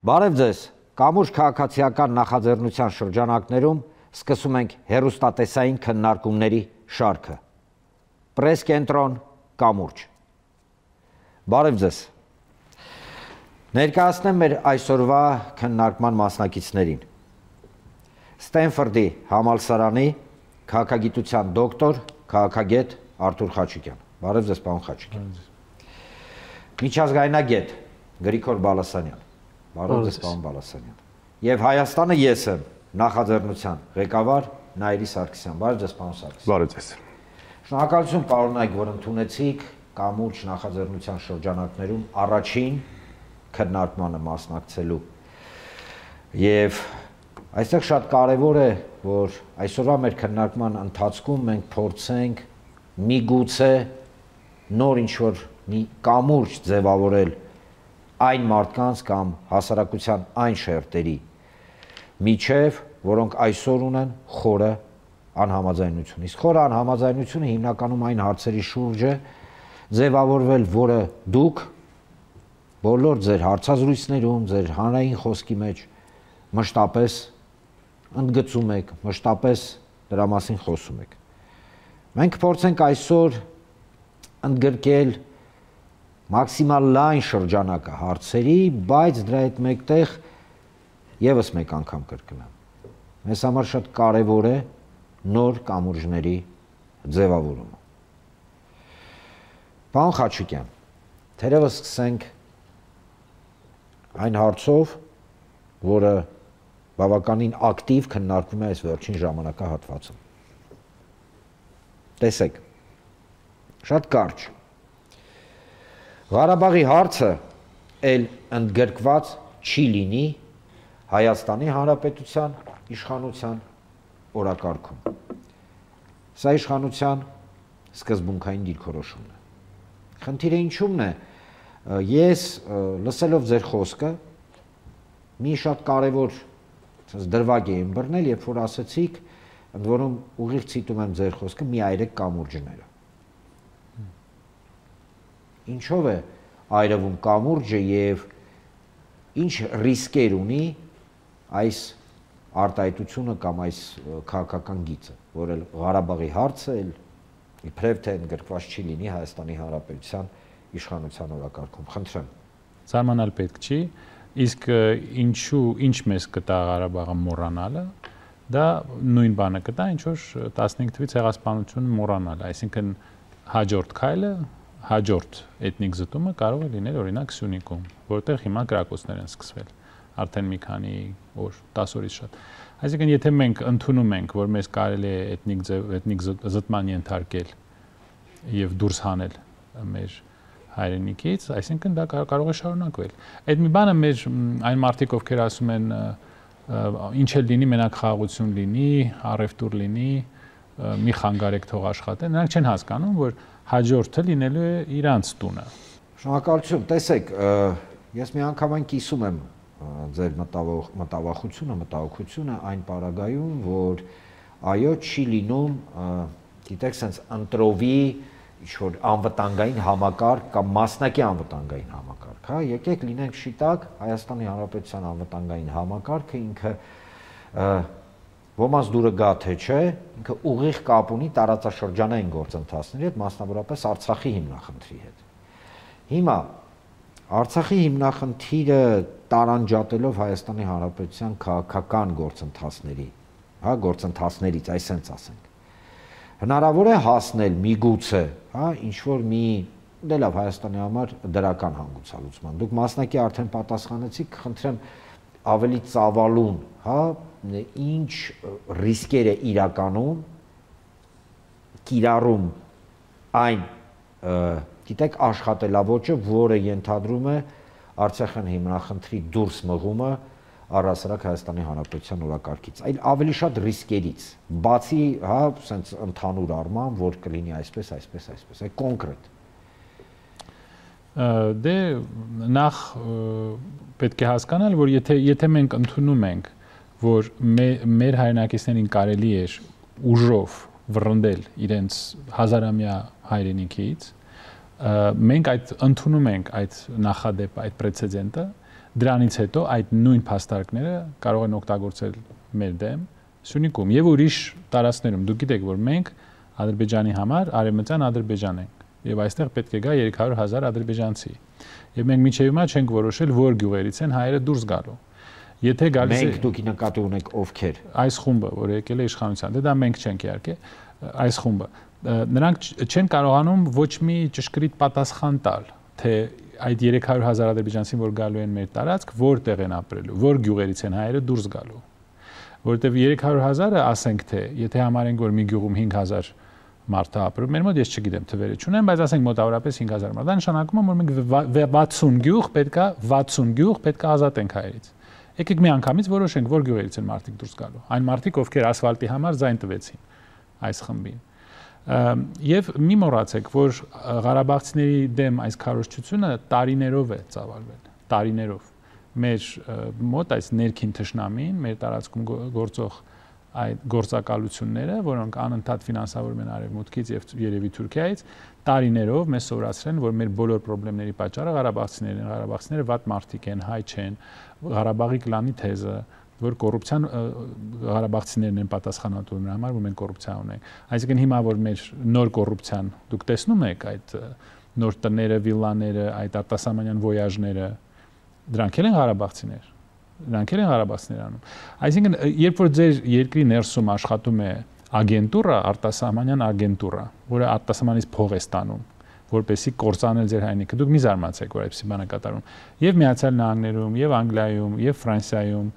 Բարև ձեզ, կամուրջ քաղաքացիական նախաձեռնության շրջանակներում սկսում ենք հեռուստատեսային քննարկումների շարքը։ Պրես կենտրոն կամուրջ։ Բարև ձեզ։ Ներկայացնեմ մեր այսօրվա քննարկման մասնակիցներին։ Ստենֆորդի համալսարանի քաղաքագիտության դոկտոր, քաղաքագետ Արթուր Խաչիկյան։ Բարև ձեզ, պարոն Խաչիկյան։ Միջազգայնագետ Գրիգոր Բալասանյան։ Բարև ձեզ, պարոն Բալասանյան։ Եվ Հայաստանը ես եմ, նախաձեռնության ղեկավար Նայիրի Սարգսյան։ Բարև ձեզ, պարոն Սարգսյան։ Բարև ձեզ։ Շնորհակալություն, պարոնայք, որ ընդունեցիք կամուրջ նախաձեռնության շրջանակներում առաջին քննարկմանը մասնակցելու։ Եվ այստեղ շատ կարևոր է, որ այսօրվա մեր քննարկման ընթացքում մենք փորձենք միգուցե նոր ինչ-որ մի կամուրջ ձևավորել այն մարդկանց կամ հասարակության այն շերտերի միջև, որոնք այսօր ունեն խորը անհամաձայնություն։ Իսկ խորը անհամաձայնությունը հիմնականում այն հարցերի շուրջ է ձևավորվել, որը դուք բոլոր ձեր հարցազրույցներում, ձեր հանրային խոսքի մեջ մշտապես ընդգծում եք, մշտապես դրա մասին խոսում եք։ Մենք փորձենք այսօր ընդգրկել մաքսիմալ լայն շրջանակը հարցերի, բայց դրա հետ մեկտեղ եւս մեկ անգամ կրկնեմ։ Մեզ համար շատ կարևոր է նոր կամուրջների ձևավորումը։ Պարոն Խաչիկյան, թերևս սկսենք այն հարցով, որը բավականին ակտիվ քննարկվում է այս վերջին ժամանակահատվածում։ Տեսեք, շատ կարճ։ Ղարաբաղի հարցը էլ ընդգրկված չի լինի Հայաստանի Հանրապետության իշխանության օրակարգում։ Սա իշխանության սկզբունքային դիրքորոշումն է։ Խնդիրը ինչումն է, ես լսելով ձեր խոսքը մի շատ կարևոր դրվագ եմ բռնել, երբ որ ասացիք, ընդ որում ուղիղ ցիտում եմ ձեր խոսքը, մի այրեք կամուրջները։ Ինչով է այրվում կամուրջը եւ ինչ ռիսկեր ունի այս արտահայտությունը կամ այս քաղաքական գիծը, որ էլ Ղարաբաղի հարցը էլ իբրև թե ընդգրկված չի լինի Հայաստանի Հանրապետության իշխանության օրակարգում։ Խնդրեմ։ Զարմանալ պետք չի, իսկ ինչ մեզ կտա Ղարաբաղը մոռանալը, դա նույն բանը կտա, ինչ որ 15 թվից ցեղասպանությունը մոռանալը, այսինքն հաջորդ քայլը հաջորդ էթնիկ զտումը կարող է լինել օրինակ Սյունիքում, որտեղ հիմա կրակոցներ են սկսվել, արդեն մի քանի օր, 10 օրից շատ։ Այսինքն եթե մենք ընդունում ենք, որ մեզ կարելի է էթնիկ զտման ենթարկել եւ դուրս հանել մեր հայրենիքից, այսինքն դա կարող է շարունակվել։ Այդ մի բանը մեր այն մարդիկ, ովքեր ասում են ինչ էլ լինի, մենակ խաղաղություն լինի, առևտուր լինի, մի խանգարեք թող աշխատեն, նրանք չեն հասկանում, որ հաջորդը լինելու է իրանց տունը։ Շնորհակալություն, տեսեք, ես միանգամայն կիսում եմ ձեր մտահոգությունը այն պարագայում, որ այո, չի լինում, գիտեք, sense ընտրովի ինչ-որ անվտանգային համակարգ կամ մասնակի անվտանգային համակարգ, հա, եկեք լինենք շիտակ, Հայաստանի Հանրապետության անվտանգային համակարգը ինքը ոմանց դուրը գա թե չէ, ինքը ուղիղ կապ ունի տարածաշրջանային գործընթացների հետ, մասնավորապես Արցախի հիմնախնդրի հետ։ Հիմա Արցախի հիմնախնդիրը տարանջատելով Հայաստանի Հանրապետության քաղաքական գործընթացների, հա, գործընթացներից, այսպես ասենք, հնարավոր է հասնել միգուցե, հա, ինչ որ մի դե լավ Հայաստանի համար դրական հանգուցալուծման։ Դուք մասնակի արդեն պատասխանեցիք, խնդրեմ ավելի ծավալուն, հա, ինչ ռիսկեր է իրականում կիրառում այն, գիտեք, աշխատելավոճը, որը ենթադրում է Արցախյան հիմնախնդրի դուրս մղումը առհասարակ Հայաստանի Հանրապետության օրակարգից, այլ ավելի շատ ռիսկերից, բացի, հա, սենց ընդհանուր առմամբ, որ կլինի այսպես, այ կոնկրետ։ Դե նախ պետք է հասկանալ, որ եթե մենք ընդունում ենք, որ մեր հայրենակիցներին կարելի է ուժով վռնդել իրենց հազարամյա հայրենիքից, մենք ընդունում ենք այդ նախադեպը, այդ պրեցեդենտը, Դրանից հետո այդ նույն փաստարկները կարող են օգտագործել մեր դեմ Սյունիքում եւ ուրիշ տարածքներում։ Դուք գիտեք, որ մենք Ադրբեջանի համար արևմտյան Ադրբեջան ենք եւ այստեղ պետք է գա 300,000 ադրբեջանցի։ Եվ մենք միջև հիմա չենք որոշել, որ գյուղերից են հայերը դուրս գալու։ Եթե գալիս է մենք դուք նկատի ունեք ովքեր այս խումբը, որ եկել է իշխանության, դա մենք չենք իհարկե, այս խումբը նրանք չեն կարողանում ոչ մի ճշգրիտ պատասխան տալ, թե այդ 300,000 ադրբեջանցին, որ գալու են մեր տարածք, որտեղ են ապրելու, որ գյուղերից են հայերը դուրս գալու։ Որտեվ 300,000-ը ասենք թե, եթե համարենք, որ մի գյուղում 5,000 մարդ ապրում, մեր մոտ ես չգիտեմ թվերը չունեմ, բայց ասենք մոտավորապես 5,000 մարդ, դա նշանակում է, որ մենք 60 գյուղ պետք է ազատենք հայերից։ Եկեք մի անգամից որոշենք, որ գյուղերից են մարդիկ դուրս գալու։ Այն մարդիկ, ովքեր ասֆալտի համար ձայն տվեցին այս խմբին։ Եվ մի մոռացեք, որ Ղարաբաղցիների դեմ այս քարոզչությունը տարիներով է ծավալվել, տարիներով։ Մեր մոտ այս ներքին թշնամին, մեր տարածքում գործող այդ գործակալությունները, որոնք անընդհատ ֆինանսավորում են Արևմուտքից եւ երևի Թուրքիայից, տարիներով մեզ սովորացրել են, որ մեր բոլոր խնդիրների պատճառը ղարաբաղցիներն են, ղարաբաղցիները վատ մարդիկ են, հայ չեն, Ղարաբաղի կլանի թեզը, որ կոռուպցիան ղարաբաղցիներն են պատասխանատու նրա համար, որ մենք կոռուպցիա ունենք։ Այսինքն հիմա որ մեր նոր կոռուպցիան դուք տեսնում եք այդ նոր տները, վիլլաները, այդ արտասահմանյան ոյաժները, դրանք են ղարաբաղցիներ։ Նրանք են ղարաբաղցիներ անում։ Այսինքն, երբ որ ձեր երկրի ներսում աշխատում է ագենտուրա, արտասահմանյան ագենտուրա, որը արտասահմանից փող է ստանում, որպեսզի կործանել ձեր հայրենիքը, դուք մի զարմացեք, որ այդպիսի բան է կատարում։ Եվ Միացյալ Նահանգներում, եւ Անգլիայում, եւ Ֆրանսիայում,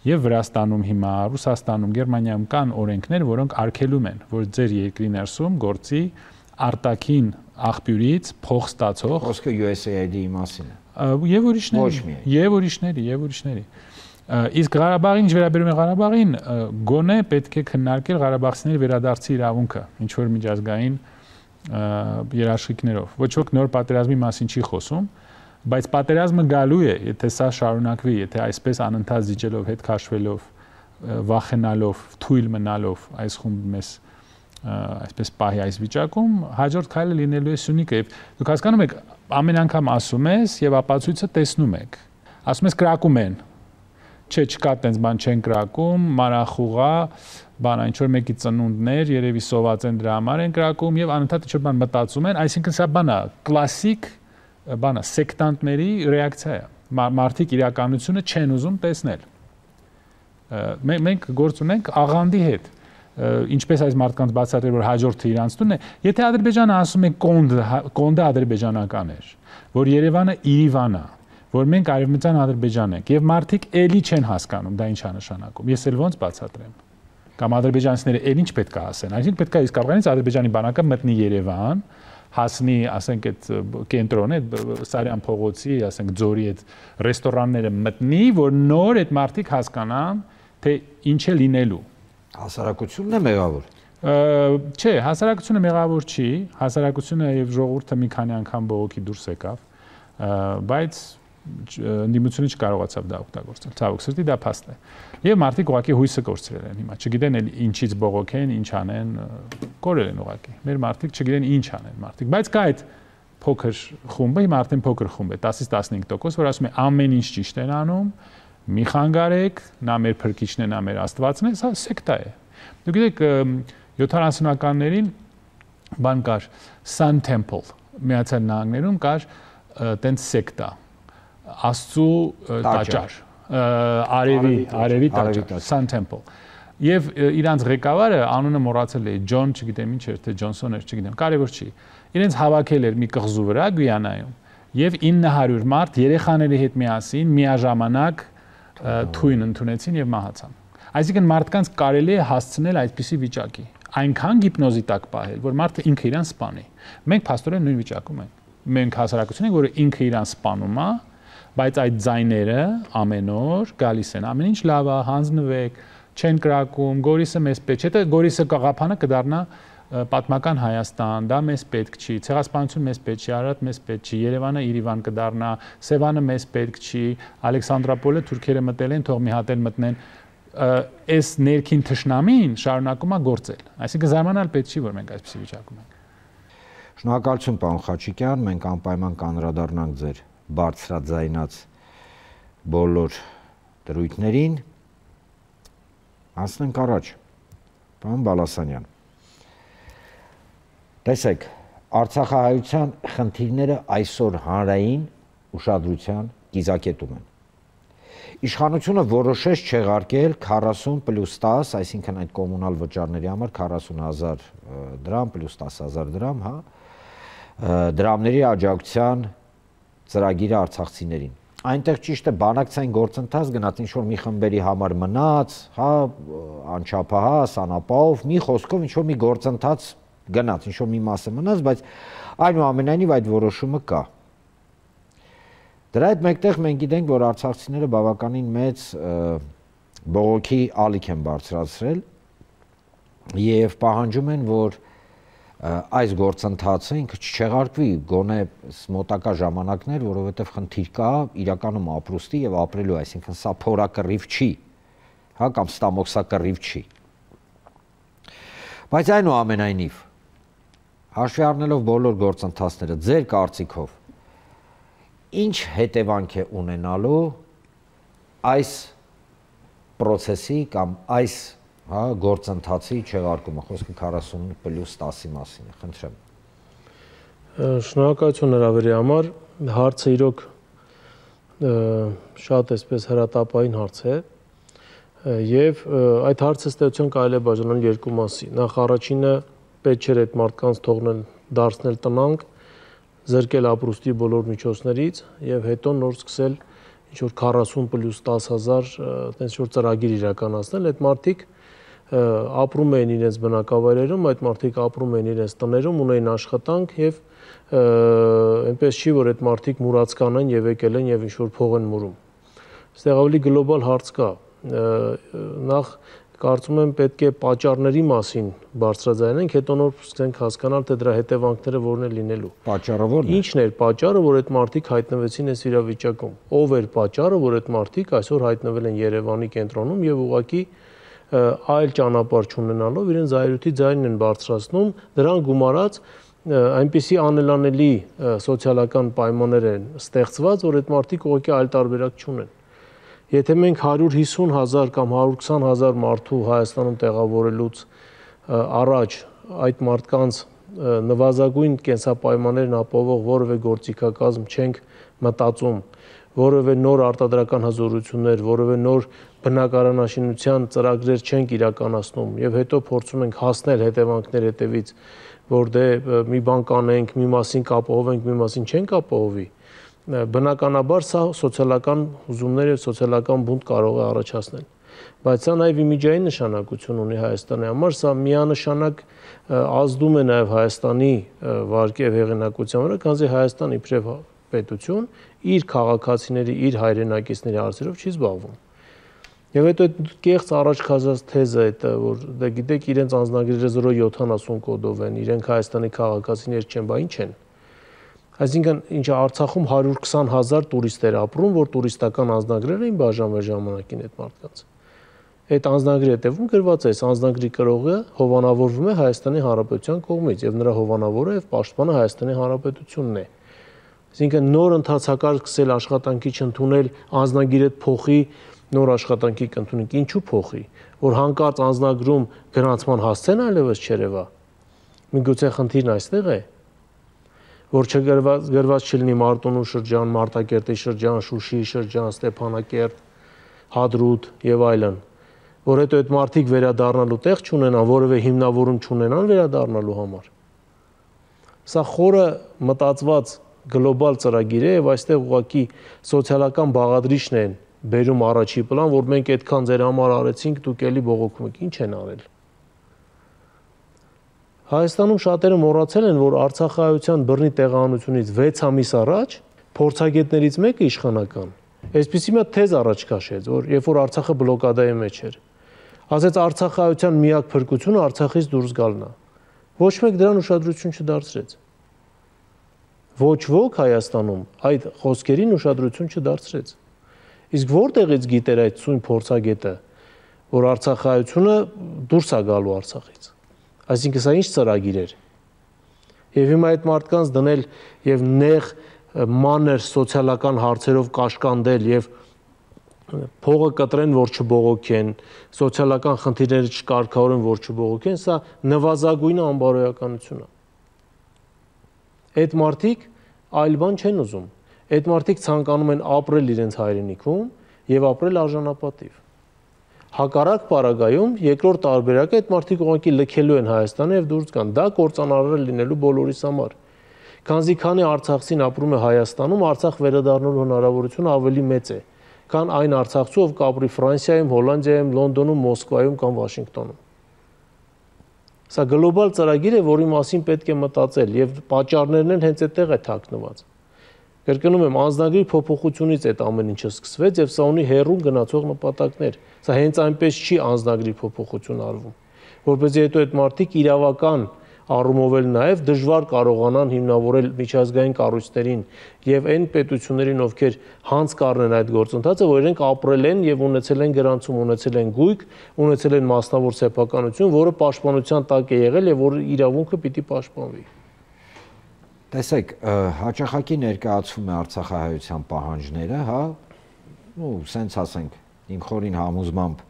եւ Վրաստանում հիմա, Ռուսաստանում, Գերմանիայում կան օրենքներ, որոնք արգելում են, որ ձեր երկրի ներսում գործի արտաքին աղբյուրից փող ստացող, խոսքը USAID-ի մասին է։ Եվ ուրիշների։ Իսկ Ղարաբաղին, ինչ վերաբերում է Ղարաբաղին, գոնե պետք է քննարկել ղարաբաղցիների վերադարձի իրավունքը, ինչ որ միջազգային երաշխիքներով։ Ոչ ոք նոր պատերազմի մասին չի խոսում, բայց պատերազմը գալու է, եթե սա շարունակվի, եթե այսպես անընդհատ զիջելով, հետ քաշվելով, վախենալով, թույլ մնալով այս խումբը մեզ այսպես պահի այս վիճակում, հաջորդ քայլը լինելու է Սյունիքը։ Եվ դուք հասկանում եք, ամեն անգամ ասում ես եւ ապացույցը տեսնում եք։ Ասում ես կրակում են։ Չէ, չկա տենց բան չեն կրակում, մանախուղա, բան ինչ որ մեկի ծնունդներ, երևի սոված են դրա համար են կրակում եւ անընդհատ ինչ որ բան մտածում են, այսինքն սա բան է, կլասիկ բան է, սեկտանտների ռեակցիա է։ Մարդիկ իրականությունը չեն ուզում տեսնել։ Մենք գործ ունենք աղանդի հետ։ Ինչպես այս մարդկանց բացատրել, որ հաջորդը իրանց տունն է, եթե Ադրբեջանը ասում է կոնդը ադրբեջանական էր, որ Երևանը Իրիվան է, որ մենք արևմտյան Ադրբեջան ենք, եւ մարդիկ էլի չեն հասկանում դա ինչ է նշանակում։ Ես էլ ոնց բացատրեմ։ Կամ ադրբեջանցիները էլ ինչ պետք է ասեն։ Այսինքն պետք է իսկականից Ադրբեջանի բանակը մտնի Երևան, հասնի, ասենք այդ կենտրոնը, Սարյան փողոցի, ասենք ձորի այդ ռեստորանները մտնի, որ նոր այդ մարդիկ հասկանան, թե ինչ է լինելու։ Հասարակությունն է մեղավոր։ Չէ, հասարակությունը մեղավոր չի, հասարակությունը եւ ժողովուրդը մի քանի անգամ բողոքի դուրս եկավ, բայց ընդդիմությունը չկարողացավ դա օգտագործել։ Ցավոք սրտի դա փաստ է։ Եվ մարդիկ ուղղակի հույսը կորցրել են հիմա, չգիտեն էլ ինչից բողոքեն, ինչ անեն, կորել են ուղղակի։ Մեր մարդիկ չգիտեն ինչ անեն մարդիկ, բայց կա այդ փոքր խումբը, հիմա արդեն փոքր խումբ է, 10-ից 15%, որ ասում է ամեն ինչ ճիշտ են անում, մի խանգարեք, նա մեր փրկիչն է, նա մեր աստվածն է, սա սեկտա է։ Դուք գիտեք 70-ականներին բան կար Sun Temple, Միացյալ Նահանգներում կար տենց սեկտա, Աստծու տաճար, արևի տաճար, Sun Temple։ Եվ իրանց ղեկավարը անունը մոռացել է, Ջոն, չգիտեմ ինչ էր, թե Ջոնսոն էր, չգիտեմ, կարևոր չի։ Իրենց հավաքել էր մի կղզու վրա Գույանայում, եւ 900 մարդ երեխաների հետ միասին միաժամանակ թույն ընդունեցին եւ մահացան։ Այսինքն մարդկանց կարելի է հասցնել այդպիսի վիճակի, այնքան հիպնոզի տակ պահել, որ մարդը ինքը իրան սպանի։ Մենք փաստորեն նույն վիճակում ենք։ Մենք հասարակություն ենք, որը ինքը իրան սպանում է, բայց այդ ձայները ամեն օր գալիս են։ Ամեն ինչ լավ է, հանձնվեք, չեն կրակում, Գորիսը մեզ պետք չէ, թե Գորիսը կաղափանը կդառնա պատմական Հայաստան, դա մեզ պետք չի, ցեղասպանություն մեզ պետք չի, Արարատ մեզ պետք չի, Երևանը Իրիվան կդառնա, Սևանը մեզ պետք չի, Ալեքսանդրապոլը թուրքերը մտել են, թող մի հատ էլ մտնեն, այս ներքին թշնամին շարունակում է գործել։ Այսինքն զարմանալ պետք չի, որ մենք այսպիսի վիճակում ենք։ Շնորհակալություն, պարոն Խաչիկյան, մենք անպայման կանդրադառնանք ձեր բարձրաձայնած բոլոր դրույթներին, անցնենք առաջ։ Պարոն Բալասանյան, տեսեք, Արցախահայության խնդիրները այսօր հանրային ուշադրության կիզակետում են։ Իշխանությունը որոշեց չեղարկել 40+10, այսինքն այդ կոմունալ վճարների համար 40,000 դրամ + 10,000 դրամ, հա, դրամների աջակցության ծրագիրը արցախցիներին։ Այնտեղ ճիշտ է բանակցային գործընթաց գնաց, ինչ որ մի խմբերի համար մնաց, հա, անչափահաս, անապահով, մի խոսքով ինչ որ մի գործընթաց գնաց, ինչ որ մի մասը մնաց, բայց այնուամենայնիվ այդ որոշումը կա։ Դրա հետ մեկտեղ մենք գիտենք, որ արցախցիները բավականին մեծ բողոքի ալիք են բարձրացրել եւ պահանջում են, որ այս գործընթացը ինքը չեղարկվի գոնե մոտակա ժամանակներ, որովհետև խնդիր կա իրականում ապրուստի եւ ապրելու, այսինքն սա փորակռիվ չի, հա, կամ ստամոքսակռիվ չի։ Բայց այնուամենայնիվ, հաշվի առնելով բոլոր գործընթացները, ձեր կարծիքով ինչ հետևանք է ունենալու այս process-ի կամ այս, հա, գործընթացի չեղարկումը, խոսքը 40+10-ի մասին է, խնդրեմ։ Շնորհակալություն հրավերի համար, հարցը իրոք շատ այսպես հրատապային հարց է եւ այդ հարցը ստեցություն կարելի է բաժանել երկու մասի։ Նախ առաջինը պետք չէր այդ մարդկանց թողնել դարձնել տնանկ, զրկել ապրուստի բոլոր միջոցներից եւ հետո նոր սկսել ինչ որ 40+10,000 այդպես որ ծրագիր իրականացնել, այդ մարդիկ ապրում էին իրենց բնակավայրերում, այդ մարդիկ ապրում էին իրենց տներում, ունեին աշխատանք եւ այնպես չի որ այդ մարդիկ մուրած կանեն եւ եկել են եւ ինչ որ փող են մուրում։ Այստեղ ավելի գլոբալ հարց կա։ Նախ կարծում եմ պետք է պատճառների մասին բարձրաձայնենք, հետո նոր սկսենք հասկանալ, թե դրա հետևանքները որն է լինելու։ Պատճառը ո՞րն է։ Ինչն էր պատճառը, որ այդ մարդիկ հայտնվեցին այս իրավիճակում։ Ով էր պատճառը, որ այդ մարդիկ այսօր հայտնվել են Երևանի կենտրոնում եւ ուղղակի այլ ճանապարհ չունենալով իրեն զայրույթի ձայնն են բարձրացնում, դրան գումարած այնպիսի անելանելի սոցիալական պայմաններ են ստեղծված, որ այդ մարդիկ ուղղակի այլ տարբերակ չունեն։ Եթե մենք 150,000 կամ 120,000 մարդու Հայաստանում տեղավորելուց առաջ այդ մարդկանց նվազագույն կենսապայմաններն ապահովող որևէ գործիքակազմ չենք մտածում, որևէ նոր արտադրական հզորություններ, որևէ նոր բնակարանաշինության ծրագրեր չենք իրականացնում եւ հետո փորձում ենք հասնել հետևանքներ հետևից, որ դե մի բան կանենք, մի մասին կապահովենք, մի մասին չենք ապահովի, բնականաբար սա սոցիալական հուզումներ եւ սոցիալական բունտ կարող է առաջացնել։ Բայց սա նաեւ իմիջային նշանակություն ունի Հայաստանի համար, սա միանշանակ ազդում է նաեւ Հայաստանի վարկի եւ հեղինակության վրա, քանզի Հայաստանը իբրև պետություն իր քաղաքացիների, իր հայրենակիցների հարցերով չի զբաղվում։ Եվ հետո այդ կեղծ առաջ քաշած թեզը այդ որ դե գիտեք իրենց անձնագրերը 070 կոդով են, իրենք Հայաստանի քաղաքացիներ չեն, բա ինչ են։ Այսինքն ինչ Արցախում 120,000 տուրիստեր ապրում, որ տուրիստական անձնագրեր էին բաժանվել ժամանակին այդ մարդկանց։ Այդ անձնագրի հետևում գրված է, այս անձնագրի կրողը հովանավորվում է Հայաստանի Հանրապետության կողմից եւ նրա հովանավորը եւ պաշտպանը Հայաստանի Հանրապետությունն է։ Այսինքն նոր ընթացակարգ սկսել աշխատանքի չընդունել, անձնագիրը փոխի, նոր աշխատանքի կընդունենք, ինչու փոխի, որ հանկարծ անձնագրում գրանցման հասցեն այլևս չերևա։ Միգուցե խնդիրն այստեղ է, որ չգրված չլինի Մարտունու շրջան, Մարտակերտի շրջան, Շուշիի շրջան, Ստեփանակերտ, Հադրութ եւ այլն, որ հետո այդ մարդիկ վերադառնալու տեղ չունենան, որևէ հիմնավորում չունենան վերադառնալու համար։ Սա խորը մտածված գլոբալ ծրագիր է եւ այստեղ ուղղակի սոցիալական բաղադրիչն են բերում առաջի պլան, որ մենք այդքան ձեր համար արեցինք, դուք էլի բողոքում եք, ինչ են արել։ Հայաստանում շատերը մոռացել են, որ Արցախահայության բռնի տեղահանությունից 6 ամիս առաջ փորձագետներից մեկը իշխանական այսպիսի մի թեզ առաջ քաշեց, որ երբ որ Արցախը բլոկադայի մեջ էր, ասեց Արցախահայության միակ փրկությունը Արցախից դուրս գալն է։ Ոչ մեկ դրան ուշադրություն չդարձրեց։ Ոչ ոք Հայաստանում այդ խոսքերին ուշադրություն չդարձրեց։ Իսկ որտեղից գիտեր այդ սույն փորձագետը, որ Արցախահայությունը դուրս է գալու Արցախից։ Այսինքն սա ինչ ծրագիր էր։ Եվ հիմա այդ մարդկանց դնել եւ նեղ մանր սոցիալական հարցերով կաշկանդել եւ փողը կտրեն, որ չբողոքեն, սոցիալական խնդիրները չկարգավորեն, որ չբողոքեն, սա նվազագույն անբարոյականություն է։ Այդ մարդիկ այլ բան չեն ուզում։ Այդ մարդիկ ցանկանում են ապրել իրենց հայրենիքում եւ ապրել արժանապատիվ։ Հակառակ պարագայում երկրորդ տարբերակը այդ մարդիկ ուղղակի լքելու են Հայաստանը եւ դուրս գան։ Դա կործանարար լինելու բոլորիս համար։ Քանի արցախցին ապրում է Հայաստանում, Արցախ վերադառնալու հնարավորությունը ավելի մեծ է, քան այն արցախցու, ով կապրի Ֆրանսիայում, Հոլանդիայում, Լոնդոնում, Մոսկվայում կամ Վաշինգտոնում։ Սա գլոբալ ծրագիր է, որի մասին պետք է մտածել եւ պատճառներն են հենց այդտեղ է թաքնված։ Կրկնում եմ, անձնագրի փոփոխությունից այդ ամեն ինչը սկսվեց եւ սա ունի հեռուն գնացող նպատակներ։ Սա հենց այնպես չի անձնագրի փոփոխություն արվում, որպեսզի հետո այդ մարդիկ իրավական առումով էլ նաև դժվար կարողանան հիմնավորել միջազգային կառույցներին եւ այն պետություններին, ովքեր հանց կառնեն այդ գործընթացը, որ իրենք ապրել են եւ ունեցել են գրանցում, ունեցել են գույք, ունեցել են մասնավոր սեփականություն, որը պաշտպանության տակ է եղել եւ որի իրավունքը պիտի պաշտպանվի։ Տեսեք, հաճախակի ներկայացվում է արցախահայության պահանջները, հա, սենց ասենք, իմ խորին համոզմամբ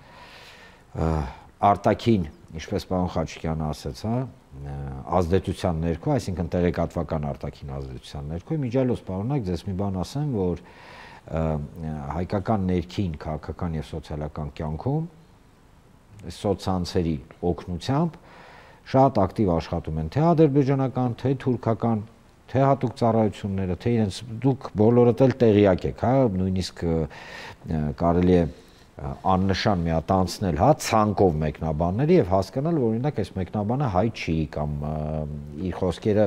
արտաքին, ինչպես պարոն Խաչիկյանը ասաց, հա, ազդեցության ներքո, այսինքն տեղեկատվական արտաքին ազդեցության ներքո, միջալոց պարոնակ ձեզ մի բան ասեմ, որ հայկական ներքին քաղաքական եւ սոցիալական կյանքում սոցցանցերի օգնությամբ շատ ակտիվ աշխատում են թե ադրբեջանական, թե թուրքական, թե հատուկ ծառայությունները, թե իրենց դուք բոլորդ էլ տեղյակ եք, հա, նույնիսկ կարելի է աննշան մի հատ անցնել, հա, ցանկով մեկնաբանների եւ հասկանալ, որ օրինակ այս մեկնաբանը հայ չի կամ իր խոսքերը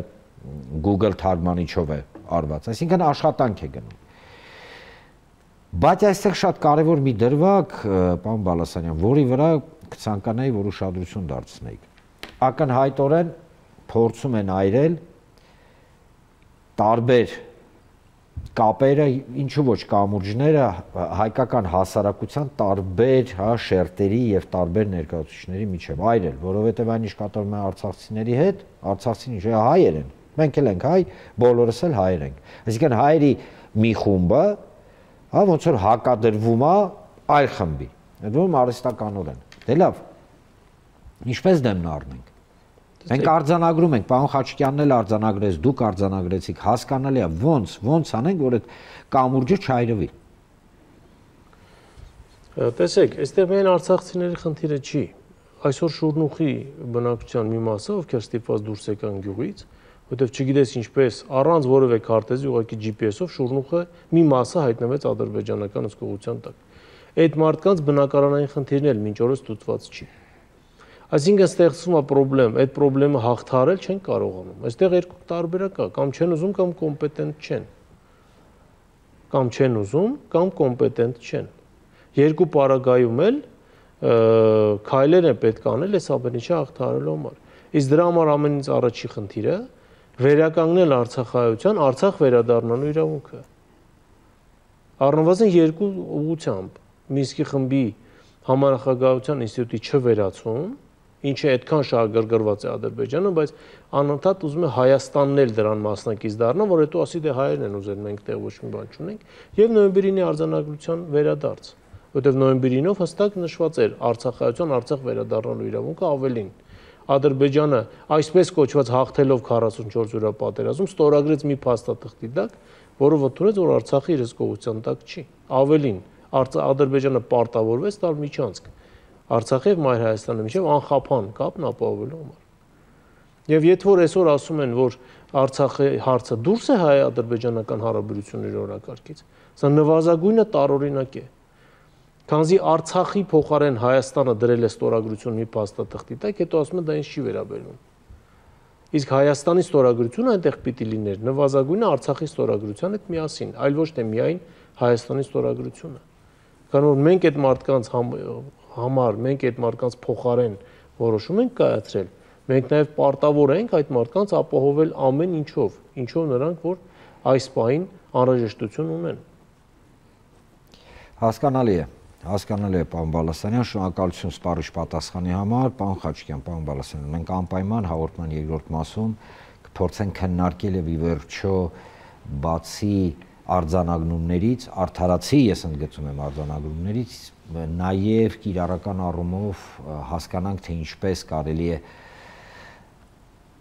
Google թարգմանիչով է արված, այսինքն աշխատանք է գնում։ Բայց այստեղ շատ կարևոր մի դրվագ, պարոն Բալասանյան, որի վրա կցանկանայի, որ ուշադրություն դարձնեիք։ Ակնհայտորեն փորձում են այրել տարբեր կապերը, ինչու ոչ կամուրջները հայկական հասարակության տարբեր, հա, շերտերի եւ տարբեր ներկայացուցիչների միջև այրել, որովհետեւ այն ինչ կատարվում է արցախցիների հետ, արցախցին ինչ հայեր են, մենք էլ ենք հայ, բոլորս էլ հայեր ենք։ Այսինքն հայերի մի խումբը, հա, ոնց որ հակադրվում է այլ խմբի, դեպքում արհեստականորեն։ Դե լավ, ինչպես դեմն առնենք։ Մենք արձանագրում ենք, պարոն Խաչիկյանն էլ արձանագրեց, դուք արձանագրեցիք, հասկանալի է, ոնց անենք, որ այդ կամուրջը չայրվի։ Տեսեք, այստեղ միայն արցախցիների խնդիրը չի։ Այսօր Շուրնուխի բնակչության մի մասը, ովքեր ստիպված դուրս եկան գյուղից, որտեղ չգիտես ինչպես առանց որևէ քարտեզի ուղղակի GPS-ով Շուրնուխը մի մասը հայտնվեց ադրբեջանական հսկողության տակ։ Այդ մարդկանց բնակարանային խնդիրն էլ մինչ օրս ստուգված չի։ Այսինքն ստեղծվում է խնդրեմ, այդ խնդրեմը հաղթահարել չեն կարողանում։ Այստեղ երկու տարբերակ կա, կամ չեն ուզում, կամ կոմպետենտ չեն։ Կամ չեն ուզում, կամ կոմպետենտ չեն։ Երկու պարագայում էլ քայլեր է պետք անել այս ամեն ինչը հաղթահարելու համար։ Իսկ դրա համար ամենից առաջի խնդիրը վերականգնել արցախայության, Արցախ վերադառնալու իրավունքը։ Առնվազն երկու ուղղությամբ՝ Մինսկի խմբի համանախագահության ինստիտուտի չվերացում, ինչը այդքան շահագրգռված է Ադրբեջանը, բայց անընդհատ ուզում է Հայաստանն էլ դրան մասնակից դառնա, որ հետո ասի դե հայերն են ուզել, մենք տեղ ոչ մի բան չունենք, եւ նոյեմբերի 9-ի արձանագրության վերադարձ, որտեղ նոյեմբերի 9-ով հստակ նշված էր Արցախայության, Արցախ վերադառնալու իրավունքը, ավելին Ադրբեջանը այսպես կոչված հաղթելով 44 օրյա պատերազմ ստորագրեց մի փաստաթղթի տակ, որը վտորեց, որ Արցախի իր հսկողության տակ չի, ավելին Ադրբեջանը պարտավորվեց տալ միջանցք Արցախի եւ Մայր Հայաստանի միջև անխափան կապն ապահովելու համար։ Եվ եթե որ այսօր ասում են, որ Արցախի հարցը դուրս է հայ-ադրբեջանական հարաբերությունների օրակարգից, սա նվազագույնը տարօրինակ է։ Քանզի Արցախի փոխարեն Հայաստանը դրել է ստորագրություն մի փաստաթղթի տակ, հետո ասում են դա ինձ չի վերաբերում։ Իսկ Հայաստանի ստորագրությունը այնտեղ պիտի լիներ նվազագույնը Արցախի ստորագրության հետ միասին, այլ ոչ թե միայն Հայաստանի ստորագրությունը։ Քանի որ մենք այդ մարդկանց համար, մենք այդ մարդկանց փոխարեն որոշում ենք կայացրել, մենք նաև պարտավոր ենք այդ մարդկանց ապահովել ամեն ինչով նրանք որ այս պահին անհրաժեշտություն ունեն։ Հասկանալի է, պարոն Բալասանյան, շնորհակալություն սպառիչ պատասխանի համար, պարոն Խաչիկյան, պարոն Բալասանյան, մենք անպայման հաղորդման երկրորդ մասում կփորձենք քննարկել եւ ի վերջո բացի արձանագրումներից, արդարացի ես ընդգծում եմ արձանագրումներից, նաև կիրառական առումով հասկանանք, թե ինչպես կարելի է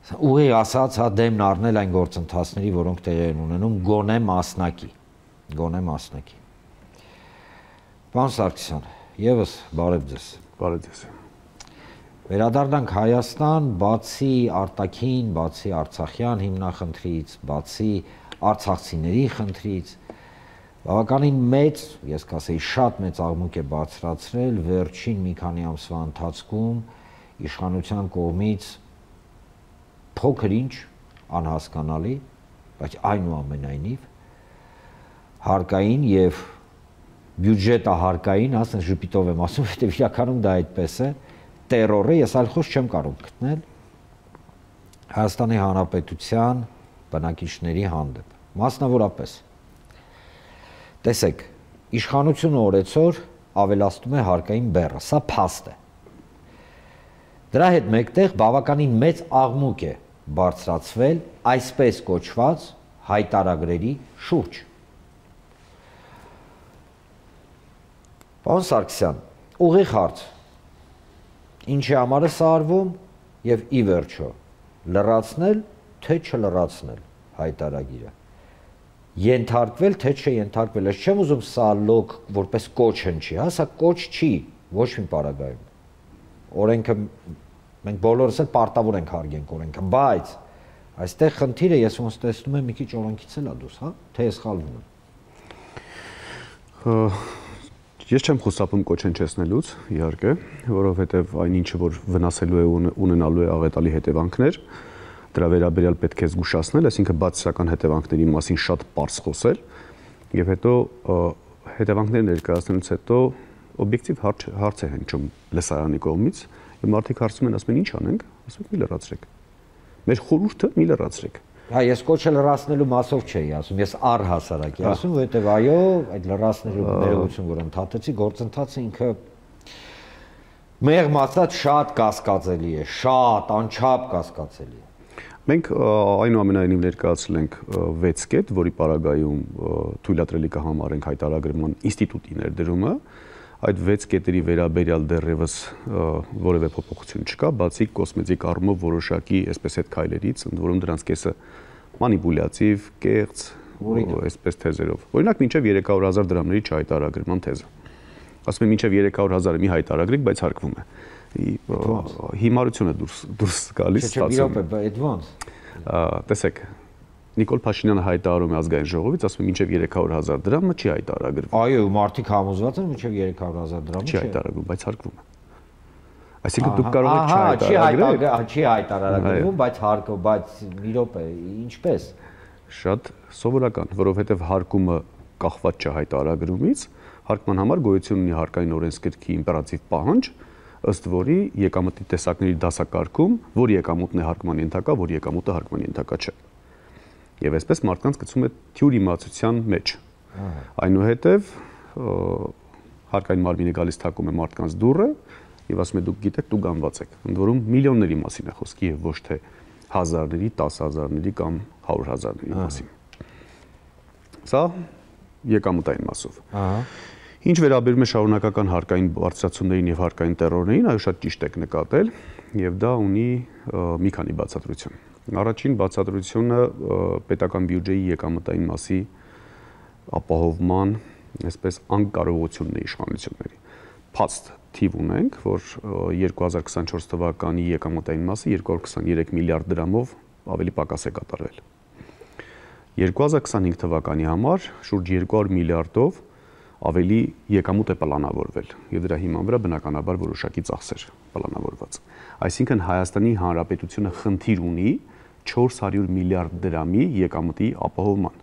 ուղիղ ասած, հա դեմն առնել այն գործընթացների, որոնք տեղի են ունենում, գոնե մասնակի։ Պարոն Սարգսյան, եւս բարև ձեզ։ Բարև ձեզ։ Վերադառնանք Հայաստան, բացի արտաքին, բացի արցախյան հիմնախնդրից, բացի արցախցիների խնդրից, բավականին մեծ, ես կասեի շատ մեծ աղմուկ է բարձրացրել վերջին մի քանի ամսվա ընթացքում իշխանության կողմից փոքր ինչ անհասկանալի, բայց այնուամենայնիվ հարկային եւ բյուջետահարկային, ասեն ժպիտով եմ ասում, որտեղ իրականում դա այդպես է, տերորը ես այլ խոսք չեմ կարող գտնել Հայաստանի Հանրապետության բնակիչների հանդեպ, մասնավորապես։ Տեսեք, իշխանությունը օրեցօր ավելացնում է հարկային բեռը, սա փաստ է։ Դրա հետ մեկտեղ բավականին մեծ աղմուկ է բարձրացվել այսպես կոչված հայտարարագրերի շուրջ։ Պարոն Սարգսյան, ուղիղ հարց, ինչի համար է սա արվում եւ ի վերջո լրացնել թե չլրացնել հայտարարագիրը, ենթարկվել թե չենթարկվել, ես չեմ ուզում սա լոկ որպես կոչ հնչի, հա, սա կոչ չի ոչ մի պարագայում, օրենքը մենք բոլորս էլ պարտավոր ենք հարգենք օրենքը, բայց այստեղ խնդիրը ես ոնց տեսնում եմ մի քիչ օրենքից էլ է դուրս, հա, թե ես սխալվում եմ։ Ես չեմ խուսափում կոչ հնչեցնելուց, իհարկե, որովհետև այն ինչը որ վնասելու է ունենալու է աղետալի հետևանքներ, դրա վերաբերյալ պետք է զգուշացնել, այսինքն բացասական հետևանքների մասին շատ պարզ խոսել, եւ հետո հետևանքները ներկայացնելուց հետո օբյեկտիվ հարց է հնչում լսարանի կողմից, եւ մարդիկ հարցում են, ասում են ինչ անենք, ասում են մի լրացրեք։ Մեր խորհուրդը մի լրացրեք։ Հա, ես կոչը լրացնելու մասով չէի ասում, ես առհասարակ եմ ասում, որովհետև այո, այդ լրացնելու ներողություն, որ ընդհատեցի, գործընթացը ինքը մեղմ ասած շատ կասկածելի է, շատ անչափ կասկածելի է։ Մենք այնուամենայնիվ ներկայացրել ենք 6 կետ, որի պարագայում թույլատրելի կհամարենք հայտարարագրման ինստիտուտի ներդրումը, այդ 6 կետերի վերաբերյալ դեռևս որևէ փոփոխություն չկա, բացի կոսմետիկ առումով որոշակի այսպես այդ քայլերից, ընդ որում դրանց կեսը մանիպուլյատիվ, կեղծ, այսպես թեզերով։ Օրինակ մինչև 300,000 դրամների չհայտարարագրման թեզը։ Ասում եմ մինչև 300,000-ը մի հայտարարագրիկ, բայց հարկվում է։ Հիմարությունը դուրս գալիս ստացվում։ Չէ, այդ ո՞նց։ Տեսեք, Նիկոլ Փաշինյանը հայտարարում է ազգային ժողովից, ասում է մինչև 300,000 դրամը չի հայտարարագրվում։ Այո, մարդիկ համոզված են մինչև 300,000 դրամը չի հայտարարվում, բայց հարկվում է։ Այսինքն դուք կարող եք չհայտարարագրել, չի հայտարարագրվում, բայց հարկը, բայց մի րոպե, ինչպես։ Շատ սովորական, որովհետև հարկումը կախված չէ հայտարարագրումից, հարկման համար գոյություն ունի հարկային օրենսգրքի իմպերատիվ պահանջ, ըստ որի եկամտի տեսակների դասակարգում, որ եկամուտն է հարկման ենթակա, որ եկամուտը հարկման ենթակա չէ։ Եվ այսպես մարդկանց գցում է թյուր իմացության մեջ։ Այնուհետև հարկային մարմինը գալիս թակում է մարդկանց դուռը եւ ասում է դուք գիտեք, դուք գանված եք։ Ընդ որում միլիոնների մասին է խոսքի եւ ոչ թե հազարների, 10,000-ների կամ 100,000-ների մասին։ Սա եկամուտային մասով։ Ինչ վերաբերում է շարունակական հարկային բարձրացումներին եւ հարկային տերորներին, այո շատ ճիշտ եք նկատել եւ դա ունի մի քանի բացատրություն։ Առաջին բացատրությունը պետական բյուջեի եկամտային մասի ապահովման, այսպես անկարողությունն է իշխանությունների։ Փաստ թիվ ունենք, որ 2024 թվականի եկամտային մասը 223 միլիարդ դրամով ավելի պակաս է կատարվել։ 2025 թվականի համար շուրջ 200 միլիարդով ավելի եկամուտ է պլանավորվել եւ դրա հիման վրա բնականաբար որոշակի ծախսեր պլանավորված։ Այսինքն Հայաստանի Հանրապետությունը խնդիր ունի 400 միլիարդ դրամի եկամտի ապահովման։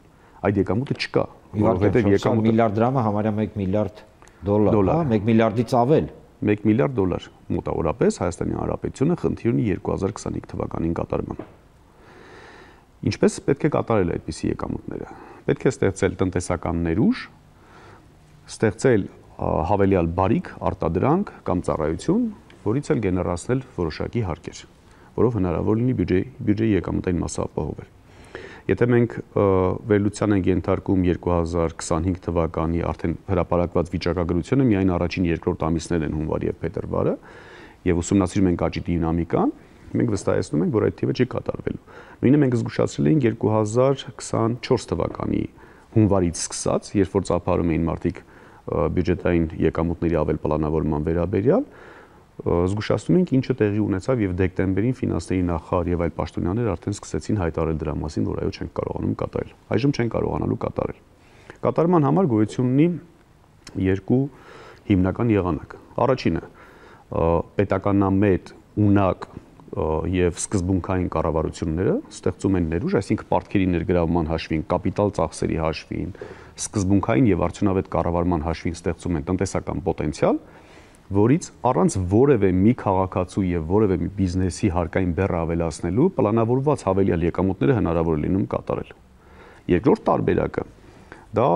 Այդ եկամուտը չկա, որովհետեւ եկամուտը միլիարդ դրամը համարյա 1 միլիարդ դոլար, հա, 1 միլիարդից ավել, 1 միլիարդ դոլար մոտավորապես Հայաստանի Հանրապետությունը խնդիր ունի 2025 թվականին կատարման։ Ինչպես պետք է կատարել այդպիսի եկամուտները։ Պետք է ստեղծել տնտեսական ներուժ, ստեղծել հավելյալ բարիք, արտադրանք կամ ծառայություն, որից էլ գեներացնել որոշակի հարկեր, որով հնարավոր լինի բյուջեի եկամտային մասը ապահովել։ Եթե մենք վերլուծության ենք ենթարկում 2025 թվականի արդեն հրապարակված վիճակագրությունը, միայն առաջին երկրորդ ամիսներն են հունվար եւ փետրվարը, եւ ուսումնասիրում ենք աճի դինամիկան, մենք վստահեցնում ենք, որ այդ թիվը չի կատարվելու։ Նույնը մենք զգուշացրել էինք 2024 թվականի հունվարից սկսած, երբ որ ծափարում էին մարդիկ բյուջետային եկամուտների ավել պլանավորման վերաբերյալ, զգուշացնում ենք ինչը տեղի ունեցավ եւ դեկտեմբերին ֆինանսների նախարար եւ այլ պաշտոնյաներ արդեն սկսեցին հայտարարել դրա մասին, որ այո չենք կարողանում կատարել։ Այժմ չեն կարողանալու կատարել։ Կատարման համար գոյություն ունի երկու հիմնական եղանակ։ Առաջինը պետականամետ ունակ եւ սկզբունքային կառավարությունները ստեղծում են ներուժ, այսինքն պարտքերի ներգրավման հաշվին, կապիտալ ծախսերի հաշվին, սկզբունքային եւ արդյունավետ կառավարման հաշվին ստեղծում են տնտեսական պոտենցիալ, որից առանց որևէ մի քաղաքացու եւ որևէ մի բիզնեսի հարկային բեռը ավելացնելու պլանավորված հավելյալ եկամուտները հնարավոր է լինում կատարել։ Երկրորդ տարբերակը դա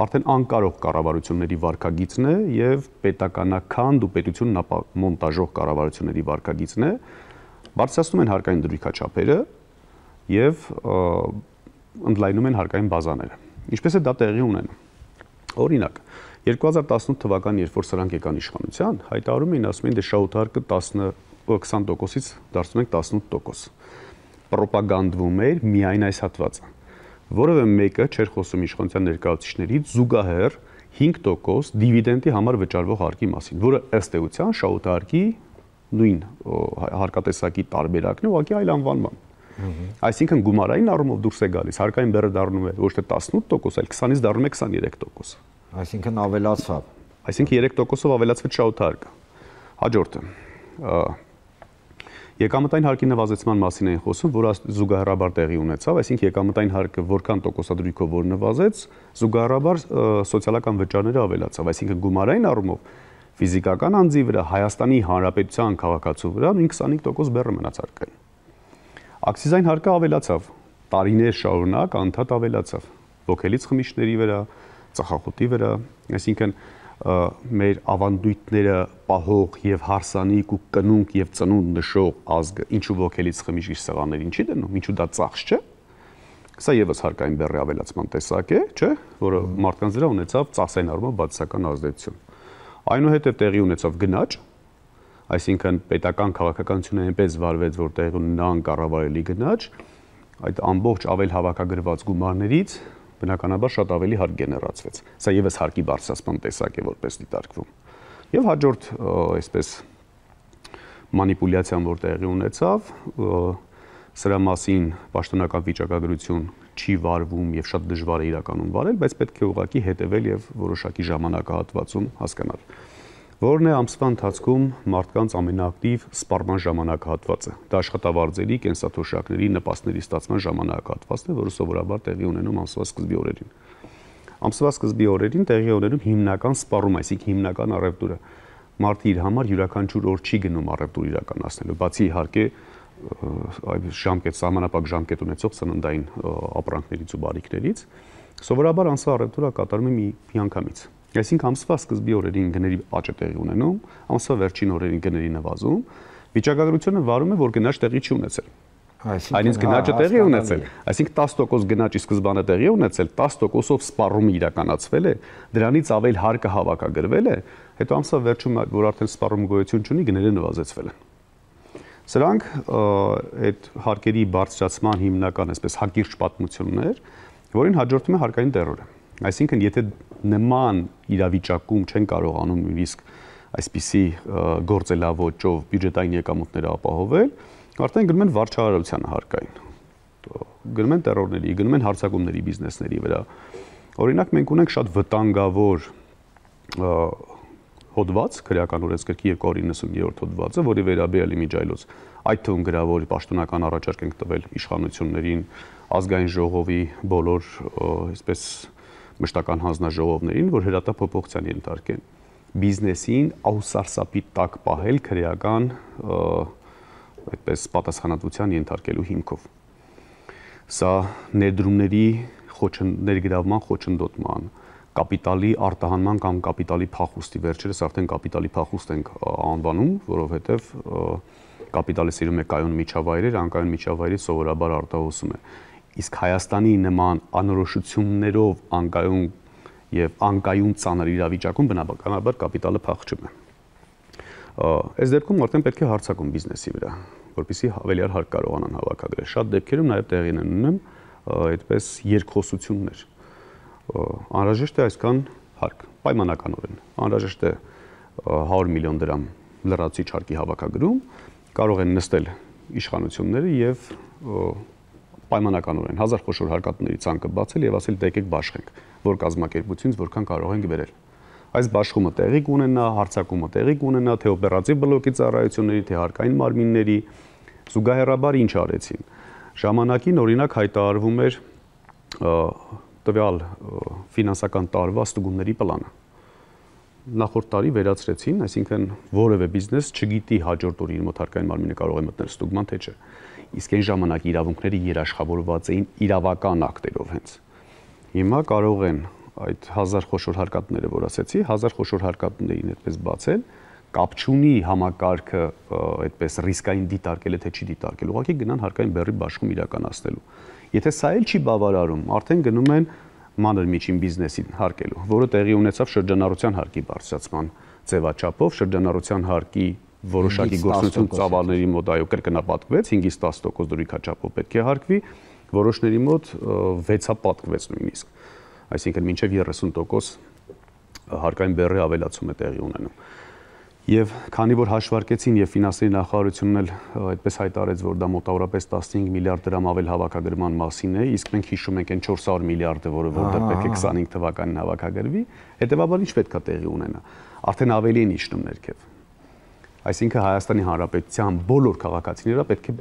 արդեն անկարող կառավարությունների վարկագիծն է եւ պետականաքանդ ու պետությունն մոնտաժող կառավարությունների վարկագիծն է, բարձրացնում են հարկային դրույքաչափերը եւ ընդլայնում են հարկային բազաները։ Ինչպես է դա տեղի ունենում։ Օրինակ 2018 թվականին, երբ որ սրանք եկան իշխանության, հայտարարում էին, ասում էին դե շահութարկը 20%-ից դարձնում ենք 18%։ Պրոպագանդվում էր միայն այս հատվածը։ Որևէ մեկը չէր խոսում իշխանության ներկայացուցիչներից զուգահեռ 5% դիվիդենդի համար վճարվող հարկի մասին, որը ըստ էության շահութարկի նույն հարկատեսակի տարբերակն է, ուղղակի այլ անվանման։ Այսինքն գումարային առումով դուրս է գալիս, հարկային բեռը դառնում է ոչ թե 18%, այլ 20-ից դառնում է 23%։ Այսինքն ավելացավ։ Այսինքն 3%-ով ավելացվեց շահութարկը։ Հաջորդը եկամտային հարկի նվազեցման մասին էին խոսում, որը զուգահեռաբար տեղի ունեցավ, այսինքն եկամտային հարկը որքան տոկոսադրույքով որ նվազեց, զուգահեռաբար սոցիալական վճարները ավելացավ, այսինքն գումարային առումով ֆիզիկական անձի վրա, Հայաստանի Հանրապետության քաղաքացու վրա նույն 25% բեռը մնաց հարկային։ Ակցիզային հարկը ավելացավ, տարիներ շարունակ անդադ ավելացավ, ոգելից խմիչքների վրա, ծխախոտի վրա, այսինքն մեր ավանդույթները պահող եւ հարսանիք ու կնունկ եւ ծնունդ նշող ազգը ինչու ոգելից խմիչք իր սեղաններին չի դնում, ինչու դա ծախս չէ։ Սա եւս հարկային բեռի ավելացման տեսակ է, չէ, որը մարդկանց վրա ունեցավ ծախսային առումով բացասական ազդեցություն։ Այնուհետև տեղի ունեցավ գնաճ, այսինքն պետական քաղաքականությունը այնպես վարվեց, որ տեղի ունենա անկառավարելի գնաճ, այդ ամբողջ ավել հավաքագրված գումարներից բնականաբար շատ ավելի հարկ գեներացվեց։ Սա եւս հարկի բարձրացման տեսակ է, որպես դիտարկվում։ Եվ հաջորդ այսպես մանիպուլյացիան, որ տեղի ունեցավ, սրա մասին պաշտոնական վիճակագրություն չի վարվում եւ շատ դժվար է իրականում վարել, բայց պետք է ուղղակի հետեւել եւ որոշակի ժամանակահատվածում հասկանալ։ Որն է ամսվա ընթացքում մարդկանց ամենաակտիվ սպառման ժամանակահատվածը։ Դա աշխատավարձերի, կենսաթոշակների, նպաստների ստացման ժամանակահատվածն է, որը սովորաբար տեղի ունենում ամսվա սկզբի օրերին։ Ամսվա սկզբի օրերին տեղի ունենում հիմնական սպառում, այսինքն հիմնական առևտուրը։ Մարդը իր համար յուրաքանչյուր օր չի գնում առևտուր իրականացնելու, բացի իհարկե ժամկետ, սահմանապակ ժամկետ ունեցող սննդային ապրանքներից ու բարիկներից, սովորաբար ամսվա առևտուրը կատարում է մի անգամից։ Այսինքն ամսվա սկզբի օրերին գների աճ է տեղի ունենում, ամսվա վերջին օրերին գների նվազում, վիճակագրությունը վարում է, որ գնաճ տեղի չի ունեցել։ Այսինքն գնաճը տեղի է ունեցել, այսինքն 10% գնաճի սկզբանը տեղի է ունեցել, 10%-ով սպառումը իրականացվել է, դրանից ավել հարկը հավաքագրվել է, հետո ամսվա վերջում, որ արդեն սպառում գոյություն չունի, գները նվազեցվել են։ Սրանք այդ հարկերի բարձրացման հիմնական այսպես հակիրճ պատմություններ, որին հաջորդում է հարկային տերորը։ Այսինքն եթե նման իրավիճակում չեն կարողանում նույնիսկ այսպիսի գործելավոճով բյուջետային եկամուտները ապահովել, արդեն գնում են վարչարարության հարկային, գնում են տերորների, գնում են հարձակումների բիզնեսների վրա։ Օրինակ մենք ունենք շատ վտանգավոր հոդված, քրեական օրենսգրքի 290-րդ հոդվածը, որի վերաբերյալ իմիջայլոց այդ թվում գրավոր պաշտոնական առաջարկ ենք տվել իշխանություններին, ազգային ժողովի բոլոր այսպես մշտական հանձնաժողովներին, որ հրատապփոխության ենթարկեն բիզնեսին ահուսարսապի տակ պահել քրեական այդպես պատասխանատվության ենթարկելու հիմքով։ Սա ներդրումների ներգրավման խոչընդոտման, կապիտալի արտահանման կամ կապիտալի փախուստի, վերջերս արդեն կապիտալի փախուստ ենք անվանում, որովհետև կապիտալը սիրում է կայուն միջավայրեր, անկայուն միջավայրի սովորաբար արտահոսում է։ Իսկ Հայաստանի նման անորոշություններով անկայուն եւ անկայուն ծանր իրավիճակում բնականաբար կապիտալը փախչում է։ Այս դեպքում արդեն պետք է հարցակում բիզնեսի վրա, որպեսզի ավելիար հարկ կարողանան հավաքագրել։ Շատ դեպքերում նաև տեղին են ունենում այդպես երկխոսություններ։ Անհրաժեշտ է այսքան հարկ, պայմանականորեն։ Անհրաժեշտ է 100 միլիոն դրամ լրացուցիչ հարկի հավաքագրում, կարող են նստել իշխանությունները եւ պայմանականորեն 1000 խոշոր հարկատների ցանկը բացել եւ ասել դեկեք բաշխենք, որ կազմակերպությունից որքան կարող ենք վերել։ Այս բաշխումը տեղի կունենա, հարցակումը տեղի կունենա, թե օպերատիվ բլոկի ծառայությունների, թե հարկային մարմինների, զուգահեռաբար ինչ արեցին։ Ժամանակին օրինակ հայտարարվում էր տվյալ ֆինանսական տարվա ստուգումների պլանը։ Նախորդ տարի վերացրեցին, այսինքն որևէ բիզնես չգիտի հաջորդ օրը իր մոտ հարկային մարմինը կարող է մտնել ստուգման, թե չէ։ Իսկ այն ժամանակ իրավունքները երաշխավորված էին իրավական ակտերով հենց։ Հիմա կարող են այդ 1000 խոշոր հարկատները, որ ասեցի, 1000 խոշոր հարկատներին այդպես բացել, կապ չունի համակարգը այդպես ռիսկային դիտարկել է թե չի դիտարկել, ուղղակի գնան հարկային բեռի բաշխում իրականացնելու։ Եթե սա էլ չի բավարարում, արդեն գնում են մանր միջին բիզնեսին հարկելու, որը տեղի ունեցավ շրջանառության հարկի բարձրացման ձևաչափով, շրջանառության հարկի որոշակի գործունեություն ծավալների մոտ այո կրկնապատկվեց 5-ից 10% դրույքաչափով պետք է հարկվի, որոշների մոտ 6-ա պատկվեց նույնիսկ։ Այսինքն մինչև 30% հարկային բեռի ավելացում է տեղի ունենում։ Եվ քանի որ հաշվարկեցին եւ ֆինանսների նախարարությունն էլ այդպես հայտարարեց, որ դա մոտավորապես 15 միլիարդ դրամ ավել հավաքագրման մասին է, իսկ մենք հիշում ենք այն 400 միլիարդը, որը որտեղ պետք է 25 թվականին հավաքագրվի, հետեւաբար ինչ պետք է տեղի ունենա։ Արդեն ավելի են իջնում ներքև։ Այսինքն Հայաստանի Հանրապետության բոլոր քաղաքացիները պետք է